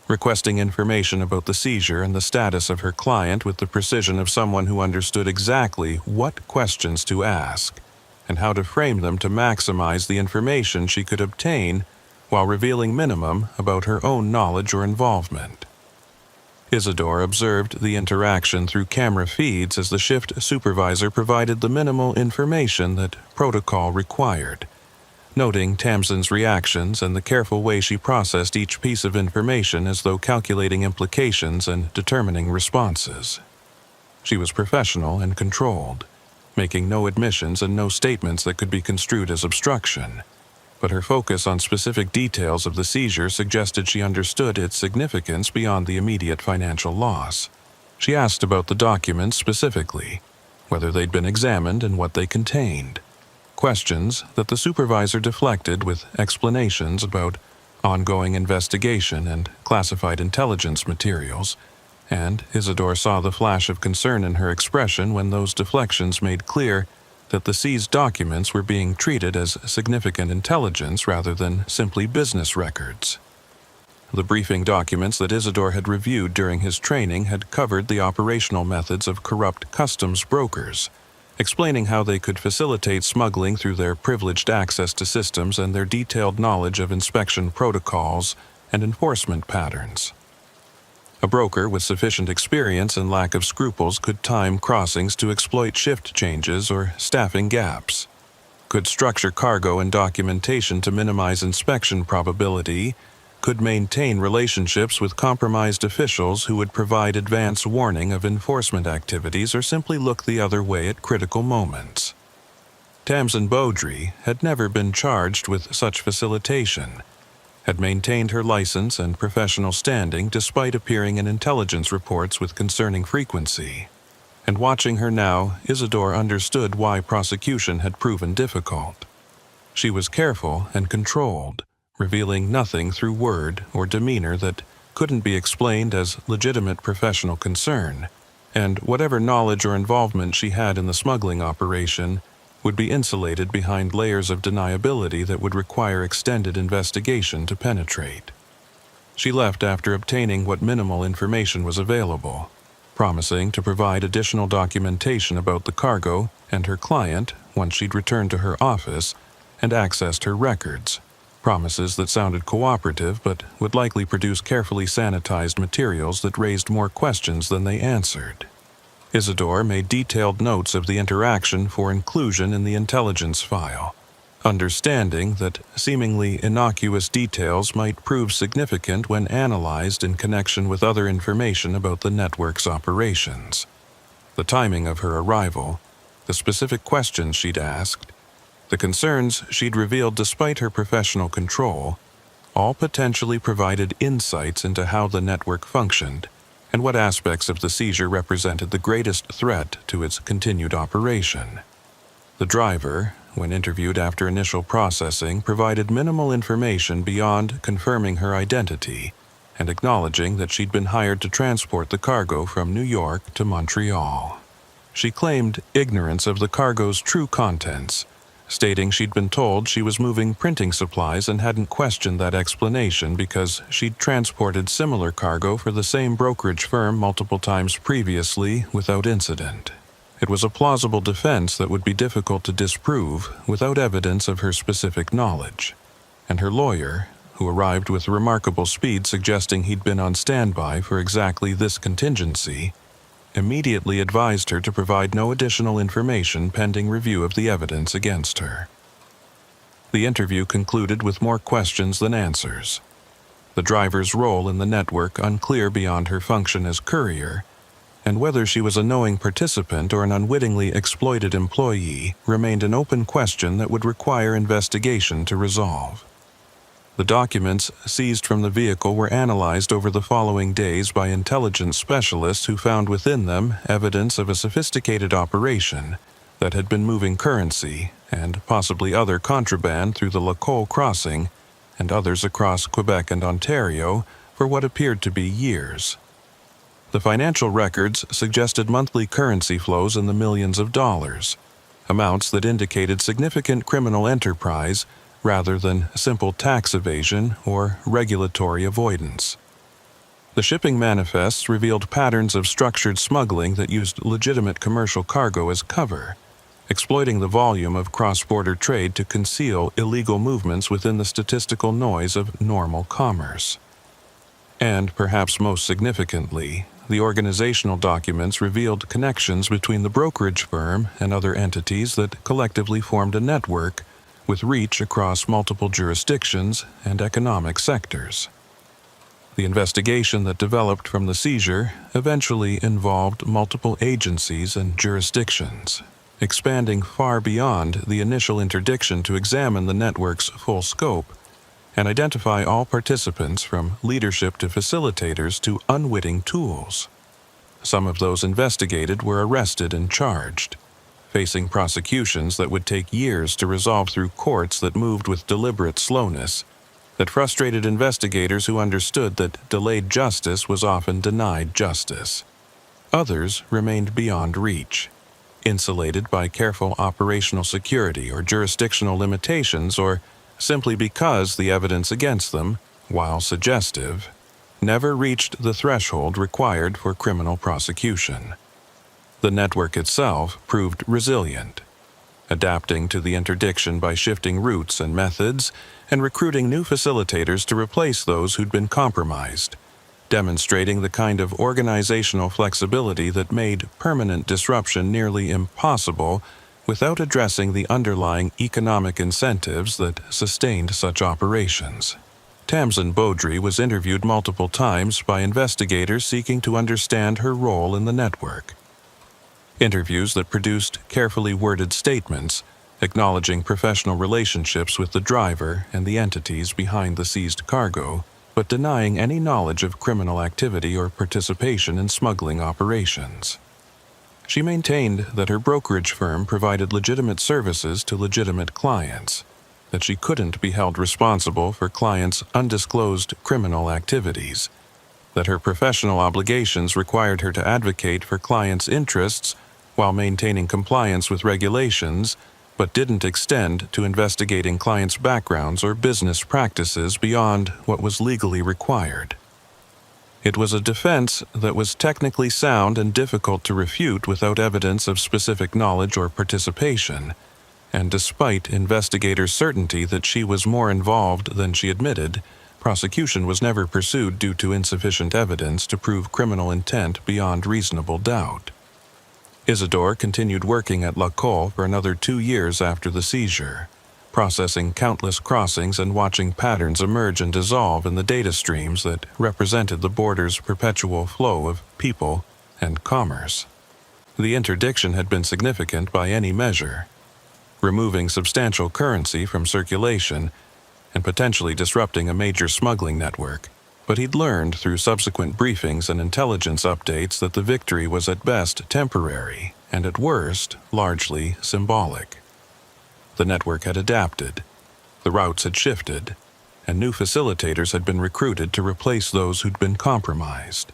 [SPEAKER 1] requesting information about the seizure and the status of her client with the precision of someone who understood exactly what questions to ask and how to frame them to maximize the information she could obtain while revealing minimum about her own knowledge or involvement. Isidore observed the interaction through camera feeds as the shift supervisor provided the minimal information that protocol required, noting Tamsin's reactions and the careful way she processed each piece of information as though calculating implications and determining responses. She was professional and controlled, making no admissions and no statements that could be construed as obstruction, but her focus on specific details of the seizure suggested she understood its significance beyond the immediate financial loss. She asked about the documents specifically, whether they'd been examined and what they contained, questions that the supervisor deflected with explanations about ongoing investigation and classified intelligence materials, and Isidore saw the flash of concern in her expression when those deflections made clear that the seized documents were being treated as significant intelligence rather than simply business records. The briefing documents that Isidore had reviewed during his training had covered the operational methods of corrupt customs brokers, explaining how they could facilitate smuggling through their privileged access to systems and their detailed knowledge of inspection protocols and enforcement patterns. A broker with sufficient experience and lack of scruples could time crossings to exploit shift changes or staffing gaps, could structure cargo and documentation to minimize inspection probability, could maintain relationships with compromised officials who would provide advance warning of enforcement activities or simply look the other way at critical moments. Tamsin Beaudry had never been charged with such facilitation, had maintained her license and professional standing despite appearing in intelligence reports with concerning frequency, and watching her now, Isidore understood why prosecution had proven difficult. She was careful and controlled, revealing nothing through word or demeanor that couldn't be explained as legitimate professional concern, and whatever knowledge or involvement she had in the smuggling operation would be insulated behind layers of deniability that would require extended investigation to penetrate. She left after obtaining what minimal information was available, promising to provide additional documentation about the cargo and her client once she'd returned to her office and accessed her records, promises that sounded cooperative but would likely produce carefully sanitized materials that raised more questions than they answered. Isidore made detailed notes of the interaction for inclusion in the intelligence file, understanding that seemingly innocuous details might prove significant when analyzed in connection with other information about the network's operations. The timing of her arrival, the specific questions she'd asked, The concerns she'd revealed despite her professional control all potentially provided insights into how the network functioned and what aspects of the seizure represented the greatest threat to its continued operation. The driver, when interviewed after initial processing, provided minimal information beyond confirming her identity and acknowledging that she'd been hired to transport the cargo from New York to Montreal. She claimed ignorance of the cargo's true contents, stating she'd been told she was moving printing supplies and hadn't questioned that explanation because she'd transported similar cargo for the same brokerage firm multiple times previously without incident. It was a plausible defense that would be difficult to disprove without evidence of her specific knowledge, and her lawyer, who arrived with remarkable speed suggesting he'd been on standby for exactly this contingency, immediately advised her to provide no additional information pending review of the evidence against her. The interview concluded with more questions than answers. The driver's role in the network unclear beyond her function as courier, and whether she was a knowing participant or an unwittingly exploited employee remained an open question that would require investigation to resolve. The documents seized from the vehicle were analyzed over the following days by intelligence specialists who found within them evidence of a sophisticated operation that had been moving currency and possibly other contraband through the Lacolle crossing and others across Quebec and Ontario for what appeared to be years. The financial records suggested monthly currency flows in the millions of dollars, amounts that indicated significant criminal enterprise rather than simple tax evasion or regulatory avoidance. The shipping manifests revealed patterns of structured smuggling that used legitimate commercial cargo as cover, exploiting the volume of cross-border trade to conceal illegal movements within the statistical noise of normal commerce. And, perhaps most significantly, the organizational documents revealed connections between the brokerage firm and other entities that collectively formed a network with reach across multiple jurisdictions and economic sectors. The investigation that developed from the seizure eventually involved multiple agencies and jurisdictions, expanding far beyond the initial interdiction to examine the network's full scope and identify all participants from leadership to facilitators to unwitting tools. Some of those investigated were arrested and charged, facing prosecutions that would take years to resolve through courts that moved with deliberate slowness, that frustrated investigators who understood that delayed justice was often denied justice. Others remained beyond reach, insulated by careful operational security or jurisdictional limitations, or simply because the evidence against them, while suggestive, never reached the threshold required for criminal prosecution. The network itself proved resilient, adapting to the interdiction by shifting routes and methods and recruiting new facilitators to replace those who'd been compromised, demonstrating the kind of organizational flexibility that made permanent disruption nearly impossible without addressing the underlying economic incentives that sustained such operations. Tamsin Beaudry was interviewed multiple times by investigators seeking to understand her role in the network. Interviews that produced carefully worded statements acknowledging professional relationships with the driver and the entities behind the seized cargo, but denying any knowledge of criminal activity or participation in smuggling operations. She maintained that her brokerage firm provided legitimate services to legitimate clients, that she couldn't be held responsible for clients' undisclosed criminal activities, that her professional obligations required her to advocate for clients' interests while maintaining compliance with regulations, but didn't extend to investigating clients' backgrounds or business practices beyond what was legally required. It was a defense that was technically sound and difficult to refute without evidence of specific knowledge or participation, and despite investigators' certainty that she was more involved than she admitted, prosecution was never pursued due to insufficient evidence to prove criminal intent beyond reasonable doubt. Isidore continued working at Lacolle for another 2 years after the seizure, processing countless crossings and watching patterns emerge and dissolve in the data streams that represented the border's perpetual flow of people and commerce. The interdiction had been significant by any measure. removing substantial currency from circulation and potentially disrupting a major smuggling network. But he'd learned through subsequent briefings and intelligence updates that the victory was at best temporary and at worst largely symbolic. The network had adapted, the routes had shifted, and new facilitators had been recruited to replace those who'd been compromised.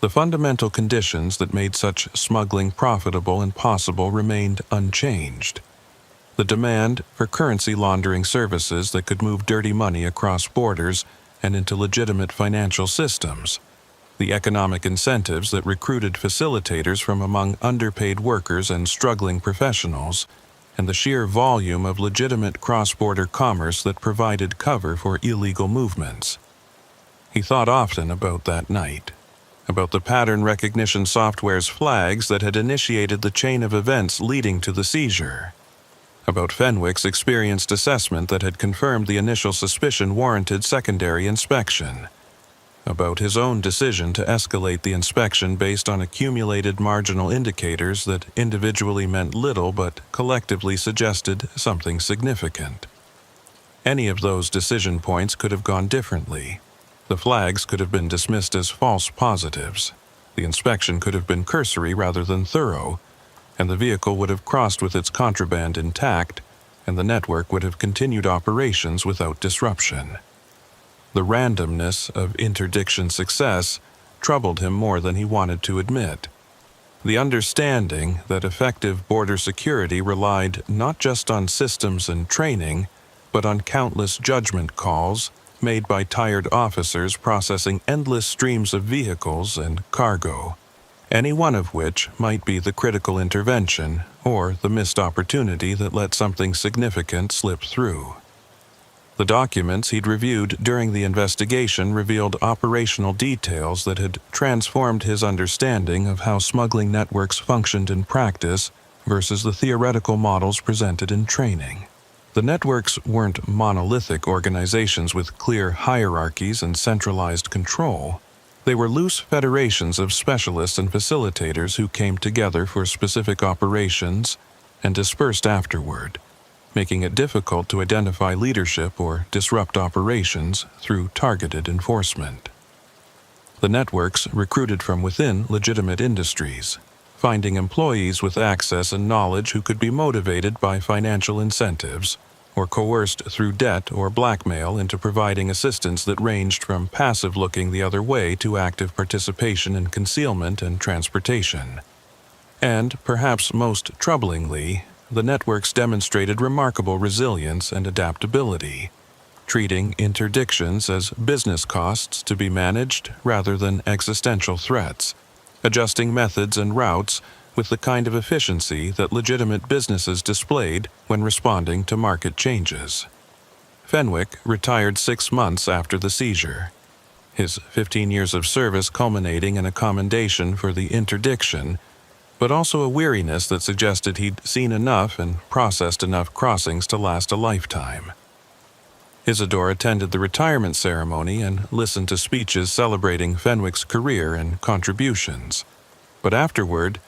[SPEAKER 1] The fundamental conditions that made such smuggling profitable and possible remained unchanged. The demand for currency laundering services that could move dirty money across borders and into legitimate financial systems, the economic incentives that recruited facilitators from among underpaid workers and struggling professionals, and the sheer volume of legitimate cross-border commerce that provided cover for illegal movements. He thought often about that night, about the pattern recognition software's flags that had initiated the chain of events leading to the seizure, about Fenwick's experienced assessment that had confirmed the initial suspicion warranted secondary inspection, about his own decision to escalate the inspection based on accumulated marginal indicators that individually meant little but collectively suggested something significant. Any of those decision points could have gone differently. The flags could have been dismissed as false positives. The inspection could have been cursory rather than thorough, and the vehicle would have crossed with its contraband intact, and the network would have continued operations without disruption. The randomness of interdiction success troubled him more than he wanted to admit. The understanding that effective border security relied not just on systems and training, but on countless judgment calls made by tired officers processing endless streams of vehicles and cargo, any one of which might be the critical intervention or the missed opportunity that let something significant slip through. The documents he'd reviewed during the investigation revealed operational details that had transformed his understanding of how smuggling networks functioned in practice versus the theoretical models presented in training. The networks weren't monolithic organizations with clear hierarchies and centralized control. They were loose federations of specialists and facilitators who came together for specific operations and dispersed afterward, making it difficult to identify leadership or disrupt operations through targeted enforcement. The networks recruited from within legitimate industries, finding employees with access and knowledge who could be motivated by financial incentives or coerced through debt or blackmail into providing assistance that ranged from passive looking the other way to active participation in concealment and transportation. And, perhaps most troublingly, the networks demonstrated remarkable resilience and adaptability, treating interdictions as business costs to be managed rather than existential threats, adjusting methods and routes with the kind of efficiency that legitimate businesses displayed when responding to market changes. Fenwick retired 6 months after the seizure, his 15 years of service culminating in a commendation for the interdiction, but also a weariness that suggested he'd seen enough and processed enough crossings to last a lifetime. Isidore attended the retirement ceremony and listened to speeches celebrating Fenwick's career and contributions. But afterward,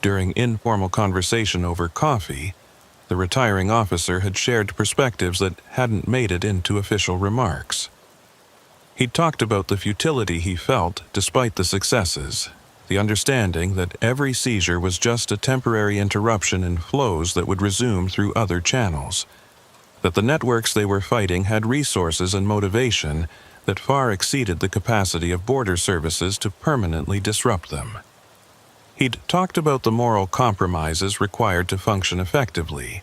[SPEAKER 1] during informal conversation over coffee, the retiring officer had shared perspectives that hadn't made it into official remarks. He'd talked about the futility he felt despite the successes, the understanding that every seizure was just a temporary interruption in flows that would resume through other channels, that the networks they were fighting had resources and motivation that far exceeded the capacity of border services to permanently disrupt them. He'd talked about the moral compromises required to function effectively,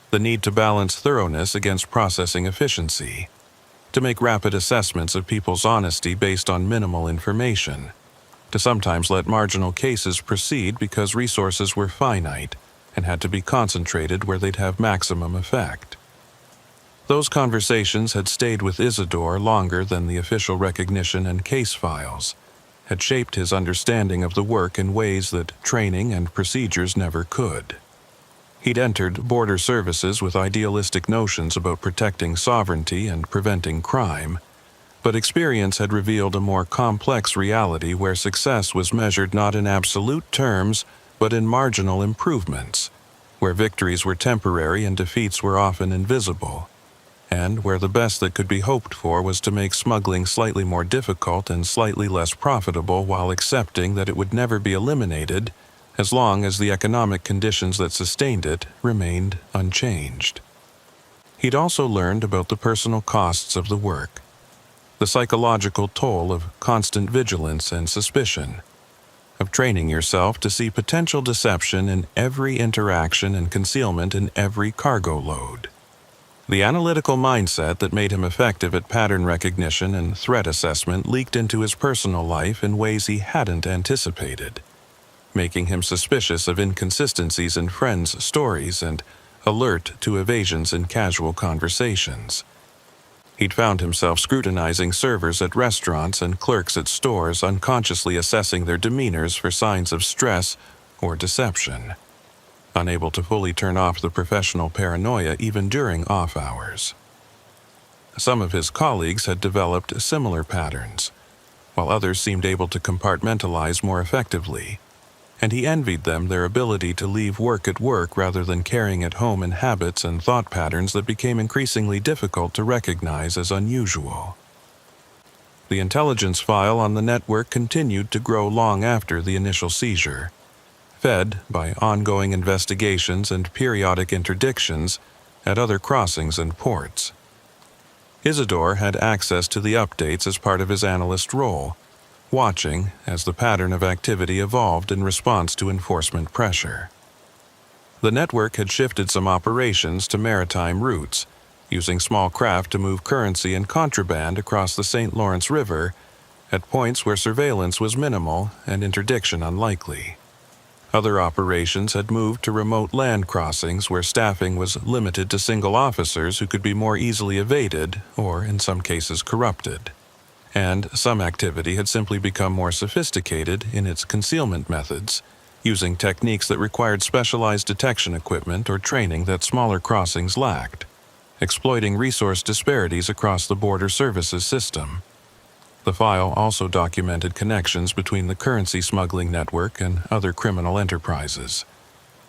[SPEAKER 1] the need to balance thoroughness against processing efficiency, to make rapid assessments of people's honesty based on minimal information, to sometimes let marginal cases proceed because resources were finite and had to be concentrated where they'd have maximum effect. Those conversations had stayed with Isidore longer than the official recognition and case files, had shaped his understanding of the work in ways that training and procedures never could. He'd entered border services with idealistic notions about protecting sovereignty and preventing crime, but experience had revealed a more complex reality where success was measured not in absolute terms, but in marginal improvements, where victories were temporary and defeats were often invisible, and where the best that could be hoped for was to make smuggling slightly more difficult and slightly less profitable while accepting that it would never be eliminated as long as the economic conditions that sustained it remained unchanged. He'd also learned about the personal costs of the work, the psychological toll of constant vigilance and suspicion, of training yourself to see potential deception in every interaction and concealment in every cargo load. The analytical mindset that made him effective at pattern recognition and threat assessment leaked into his personal life in ways he hadn't anticipated, making him suspicious of inconsistencies in friends' stories and alert to evasions in casual conversations. He'd found himself scrutinizing servers at restaurants and clerks at stores, unconsciously assessing their demeanors for signs of stress or deception, unable to fully turn off the professional paranoia even during off hours. Some of his colleagues had developed similar patterns, while others seemed able to compartmentalize more effectively, and he envied them their ability to leave work at work rather than carrying it home in habits and thought patterns that became increasingly difficult to recognize as unusual. The intelligence file on the network continued to grow long after the initial seizure, fed by ongoing investigations and periodic interdictions at other crossings and ports. Isidore had access to the updates as part of his analyst role, watching as the pattern of activity evolved in response to enforcement pressure. The network had shifted some operations to maritime routes, using small craft to move currency and contraband across the St. Lawrence River at points where surveillance was minimal and interdiction unlikely. Other operations had moved to remote land crossings where staffing was limited to single officers who could be more easily evaded or, in some cases, corrupted. And some activity had simply become more sophisticated in its concealment methods, using techniques that required specialized detection equipment or training that smaller crossings lacked, exploiting resource disparities across the border services system. The file also documented connections between the currency smuggling network and other criminal enterprises,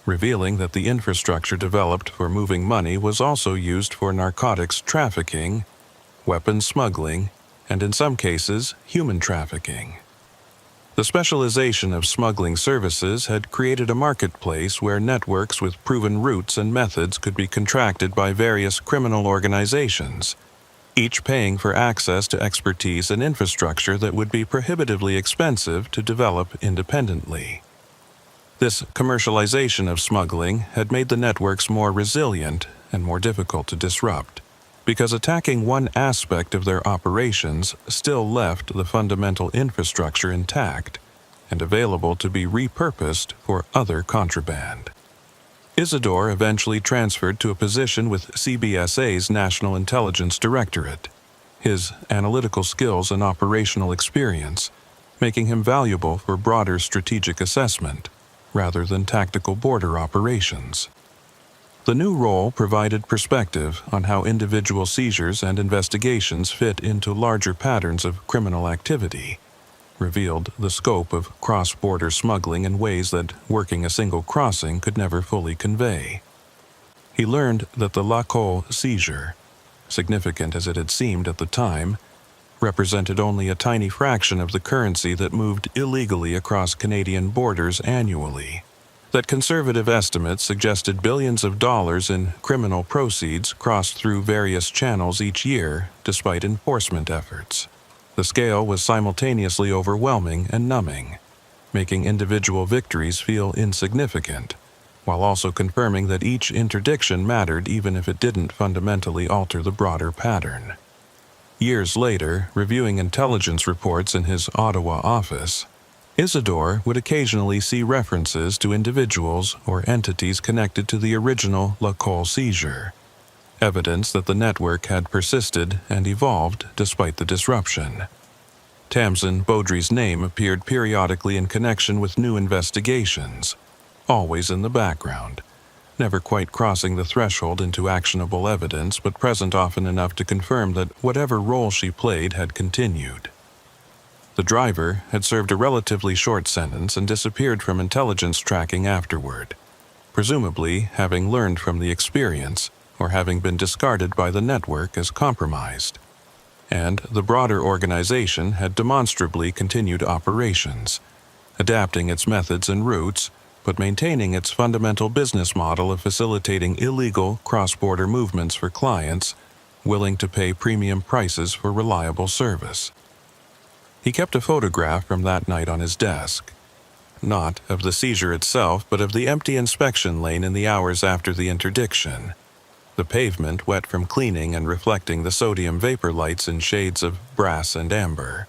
[SPEAKER 1] revealing that the infrastructure developed for moving money was also used for narcotics trafficking, weapons smuggling, and in some cases, human trafficking. The specialization of smuggling services had created a marketplace where networks with proven routes and methods could be contracted by various criminal organizations, each paying for access to expertise and infrastructure that would be prohibitively expensive to develop independently. This commercialization of smuggling had made the networks more resilient and more difficult to disrupt, because attacking one aspect of their operations still left the fundamental infrastructure intact and available to be repurposed for other contraband. Isidore eventually transferred to a position with CBSA's National Intelligence Directorate, his analytical skills and operational experience making him valuable for broader strategic assessment rather than tactical border operations. The new role provided perspective on how individual seizures and investigations fit into larger patterns of criminal activity, revealed the scope of cross-border smuggling in ways that working a single crossing could never fully convey. He learned that the Lacolle seizure, significant as it had seemed at the time, represented only a tiny fraction of the currency that moved illegally across Canadian borders annually, that conservative estimates suggested billions of dollars in criminal proceeds crossed through various channels each year despite enforcement efforts. The scale was simultaneously overwhelming and numbing, making individual victories feel insignificant, while also confirming that each interdiction mattered even if it didn't fundamentally alter the broader pattern. Years later, reviewing intelligence reports in his Ottawa office, Isidore would occasionally see references to individuals or entities connected to the original Lacolle seizure, evidence that the network had persisted and evolved despite the disruption. Tamsin Beaudry's name appeared periodically in connection with new investigations, always in the background, never quite crossing the threshold into actionable evidence but present often enough to confirm that whatever role she played had continued. The driver had served a relatively short sentence and disappeared from intelligence tracking afterward, presumably having learned from the experience or having been discarded by the network as compromised. And the broader organization had demonstrably continued operations, adapting its methods and routes, but maintaining its fundamental business model of facilitating illegal cross-border movements for clients willing to pay premium prices for reliable service. He kept a photograph from that night on his desk, not of the seizure itself, but of the empty inspection lane in the hours after the interdiction, the pavement wet from cleaning and reflecting the sodium vapor lights in shades of brass and amber.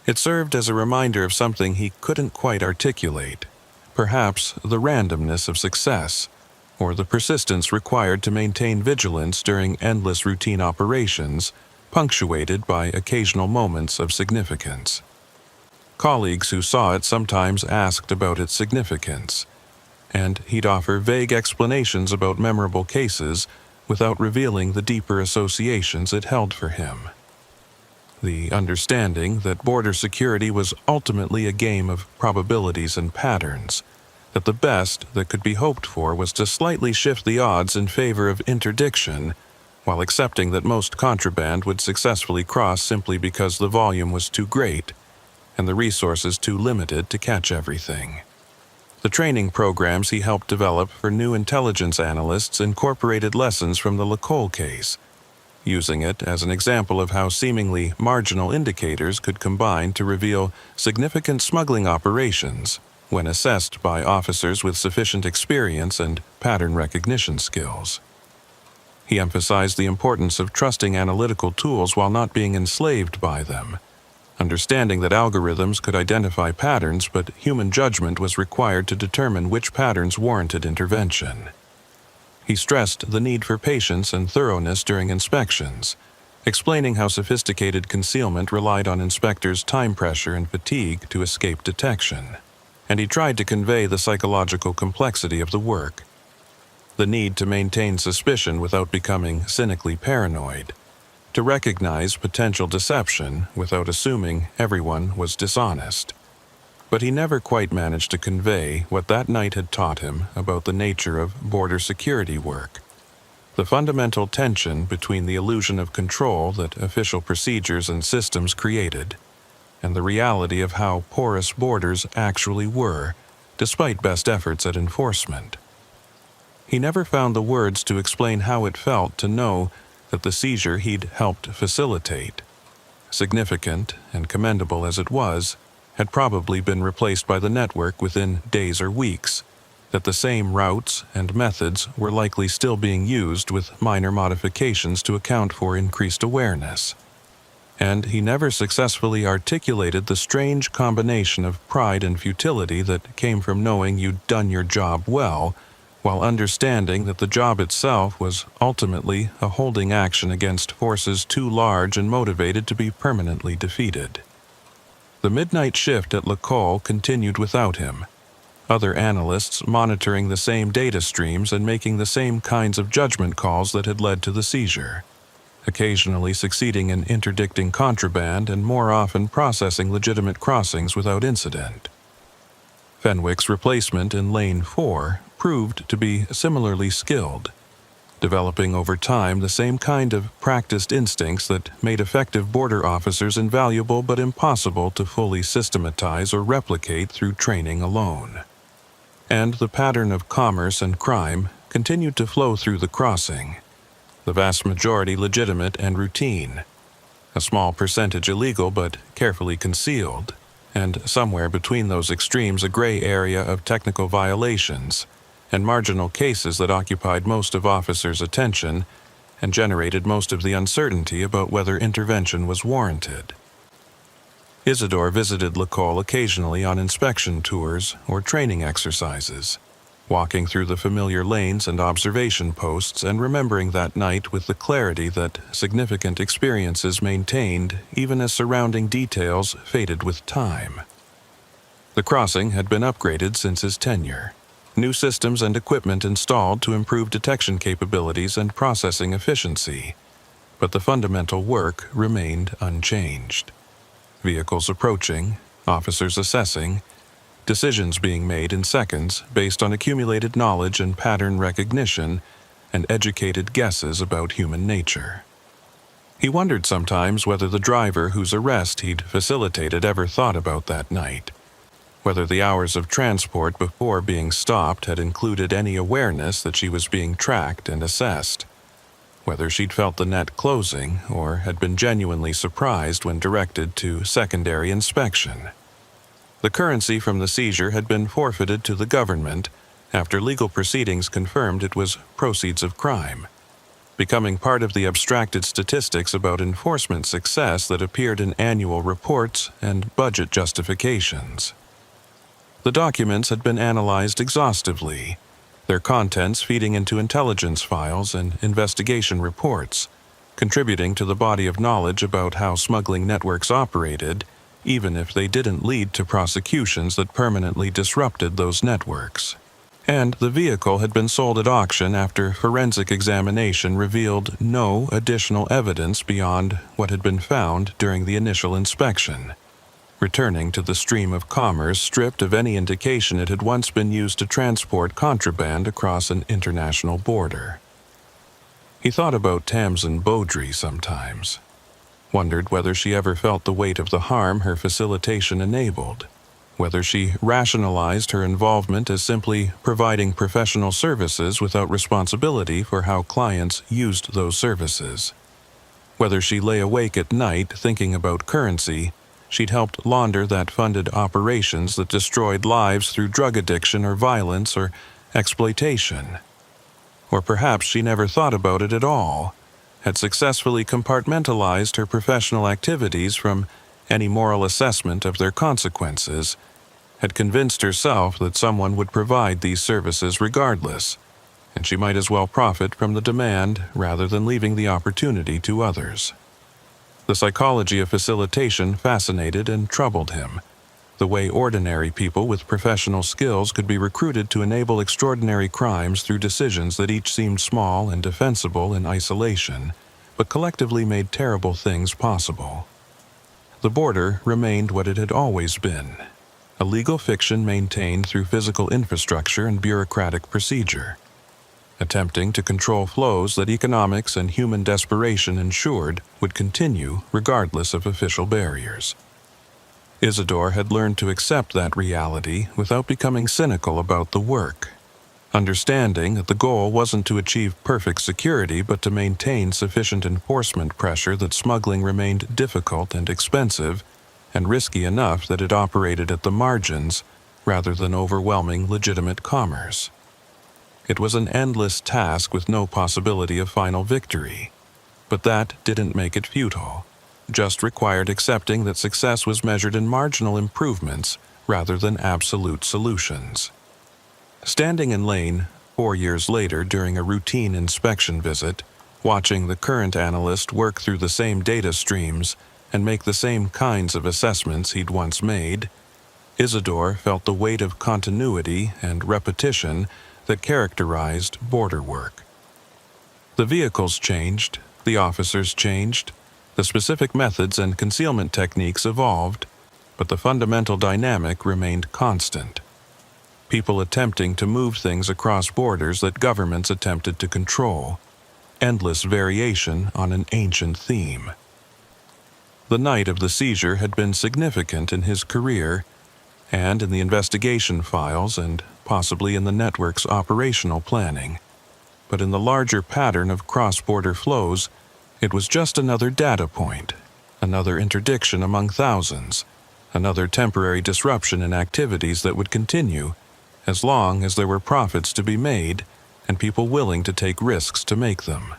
[SPEAKER 1] It served as a reminder of something he couldn't quite articulate, perhaps the randomness of success, or the persistence required to maintain vigilance during endless routine operations, punctuated by occasional moments of significance. Colleagues who saw it sometimes asked about its significance, and he'd offer vague explanations about memorable cases without revealing the deeper associations it held for him. The understanding that border security was ultimately a game of probabilities and patterns, that the best that could be hoped for was to slightly shift the odds in favor of interdiction, while accepting that most contraband would successfully cross simply because the volume was too great and the resources too limited to catch everything. The training programs he helped develop for new intelligence analysts incorporated lessons from the Lacole case, using it as an example of how seemingly marginal indicators could combine to reveal significant smuggling operations when assessed by officers with sufficient experience and pattern recognition skills. He emphasized the importance of trusting analytical tools while not being enslaved by them, understanding that algorithms could identify patterns, but human judgment was required to determine which patterns warranted intervention. He stressed the need for patience and thoroughness during inspections, explaining how sophisticated concealment relied on inspectors' time pressure and fatigue to escape detection. And he tried to convey the psychological complexity of the work, the need to maintain suspicion without becoming cynically paranoid, to recognize potential deception without assuming everyone was dishonest. But he never quite managed to convey what that night had taught him about the nature of border security work, the fundamental tension between the illusion of control that official procedures and systems created and the reality of how porous borders actually were, despite best efforts at enforcement. He never found the words to explain how it felt to know that the seizure he'd helped facilitate, significant and commendable as it was, had probably been replaced by the network within days or weeks, that the same routes and methods were likely still being used with minor modifications to account for increased awareness. And he never successfully articulated the strange combination of pride and futility that came from knowing you'd done your job well, while understanding that the job itself was ultimately a holding action against forces too large and motivated to be permanently defeated. The midnight shift at Lacole continued without him, other analysts monitoring the same data streams and making the same kinds of judgment calls that had led to the seizure, occasionally succeeding in interdicting contraband and more often processing legitimate crossings without incident. Fenwick's replacement in Lane 4 proved to be similarly skilled, developing over time the same kind of practiced instincts that made effective border officers invaluable but impossible to fully systematize or replicate through training alone. And the pattern of commerce and crime continued to flow through the crossing, the vast majority legitimate and routine, a small percentage illegal but carefully concealed, and somewhere between those extremes a gray area of technical violations and marginal cases that occupied most of officers' attention and generated most of the uncertainty about whether intervention was warranted. Isidore visited Lacole occasionally on inspection tours or training exercises, walking through the familiar lanes and observation posts and remembering that night with the clarity that significant experiences maintained even as surrounding details faded with time. The crossing had been upgraded since his tenure, new systems and equipment installed to improve detection capabilities and processing efficiency, but the fundamental work remained unchanged. Vehicles approaching, officers assessing, decisions being made in seconds based on accumulated knowledge and pattern recognition and educated guesses about human nature. He wondered sometimes whether the driver whose arrest he'd facilitated ever thought about that night, whether the hours of transport before being stopped had included any awareness that she was being tracked and assessed, whether she'd felt the net closing or had been genuinely surprised when directed to secondary inspection. The currency from the seizure had been forfeited to the government after legal proceedings confirmed it was proceeds of crime, becoming part of the abstracted statistics about enforcement success that appeared in annual reports and budget justifications. The documents had been analyzed exhaustively, their contents feeding into intelligence files and investigation reports, contributing to the body of knowledge about how smuggling networks operated, even if they didn't lead to prosecutions that permanently disrupted those networks. And the vehicle had been sold at auction after forensic examination revealed no additional evidence beyond what had been found during the initial inspection, returning to the stream of commerce stripped of any indication it had once been used to transport contraband across an international border. He thought about Tamsin Beaudry sometimes, wondered whether she ever felt the weight of the harm her facilitation enabled, whether she rationalized her involvement as simply providing professional services without responsibility for how clients used those services, whether she lay awake at night thinking about currency she'd helped launder that funded operations that destroyed lives through drug addiction or violence or exploitation. Or perhaps she never thought about it at all, had successfully compartmentalized her professional activities from any moral assessment of their consequences, had convinced herself that someone would provide these services regardless, and she might as well profit from the demand rather than leaving the opportunity to others. The psychology of facilitation fascinated and troubled him, the way ordinary people with professional skills could be recruited to enable extraordinary crimes through decisions that each seemed small and defensible in isolation, but collectively made terrible things possible. The border remained what it had always been, a legal fiction maintained through physical infrastructure and bureaucratic procedure, attempting to control flows that economics and human desperation ensured would continue regardless of official barriers. Isidore had learned to accept that reality without becoming cynical about the work, understanding that the goal wasn't to achieve perfect security but to maintain sufficient enforcement pressure that smuggling remained difficult and expensive and risky enough that it operated at the margins rather than overwhelming legitimate commerce. It was an endless task with no possibility of final victory, but that didn't make it futile, just required accepting that success was measured in marginal improvements rather than absolute solutions. Standing in lane 4 years later during a routine inspection visit, watching the current analyst work through the same data streams and make the same kinds of assessments he'd once made, Isidore felt the weight of continuity and repetition that characterized border work. The vehicles changed, the officers changed, the specific methods and concealment techniques evolved, but the fundamental dynamic remained constant. People attempting to move things across borders that governments attempted to control, endless variation on an ancient theme. The night of the seizure had been significant in his career and in the investigation files and possibly in the network's operational planning, but in the larger pattern of cross-border flows, it was just another data point, another interdiction among thousands, another temporary disruption in activities that would continue as long as there were profits to be made and people willing to take risks to make them.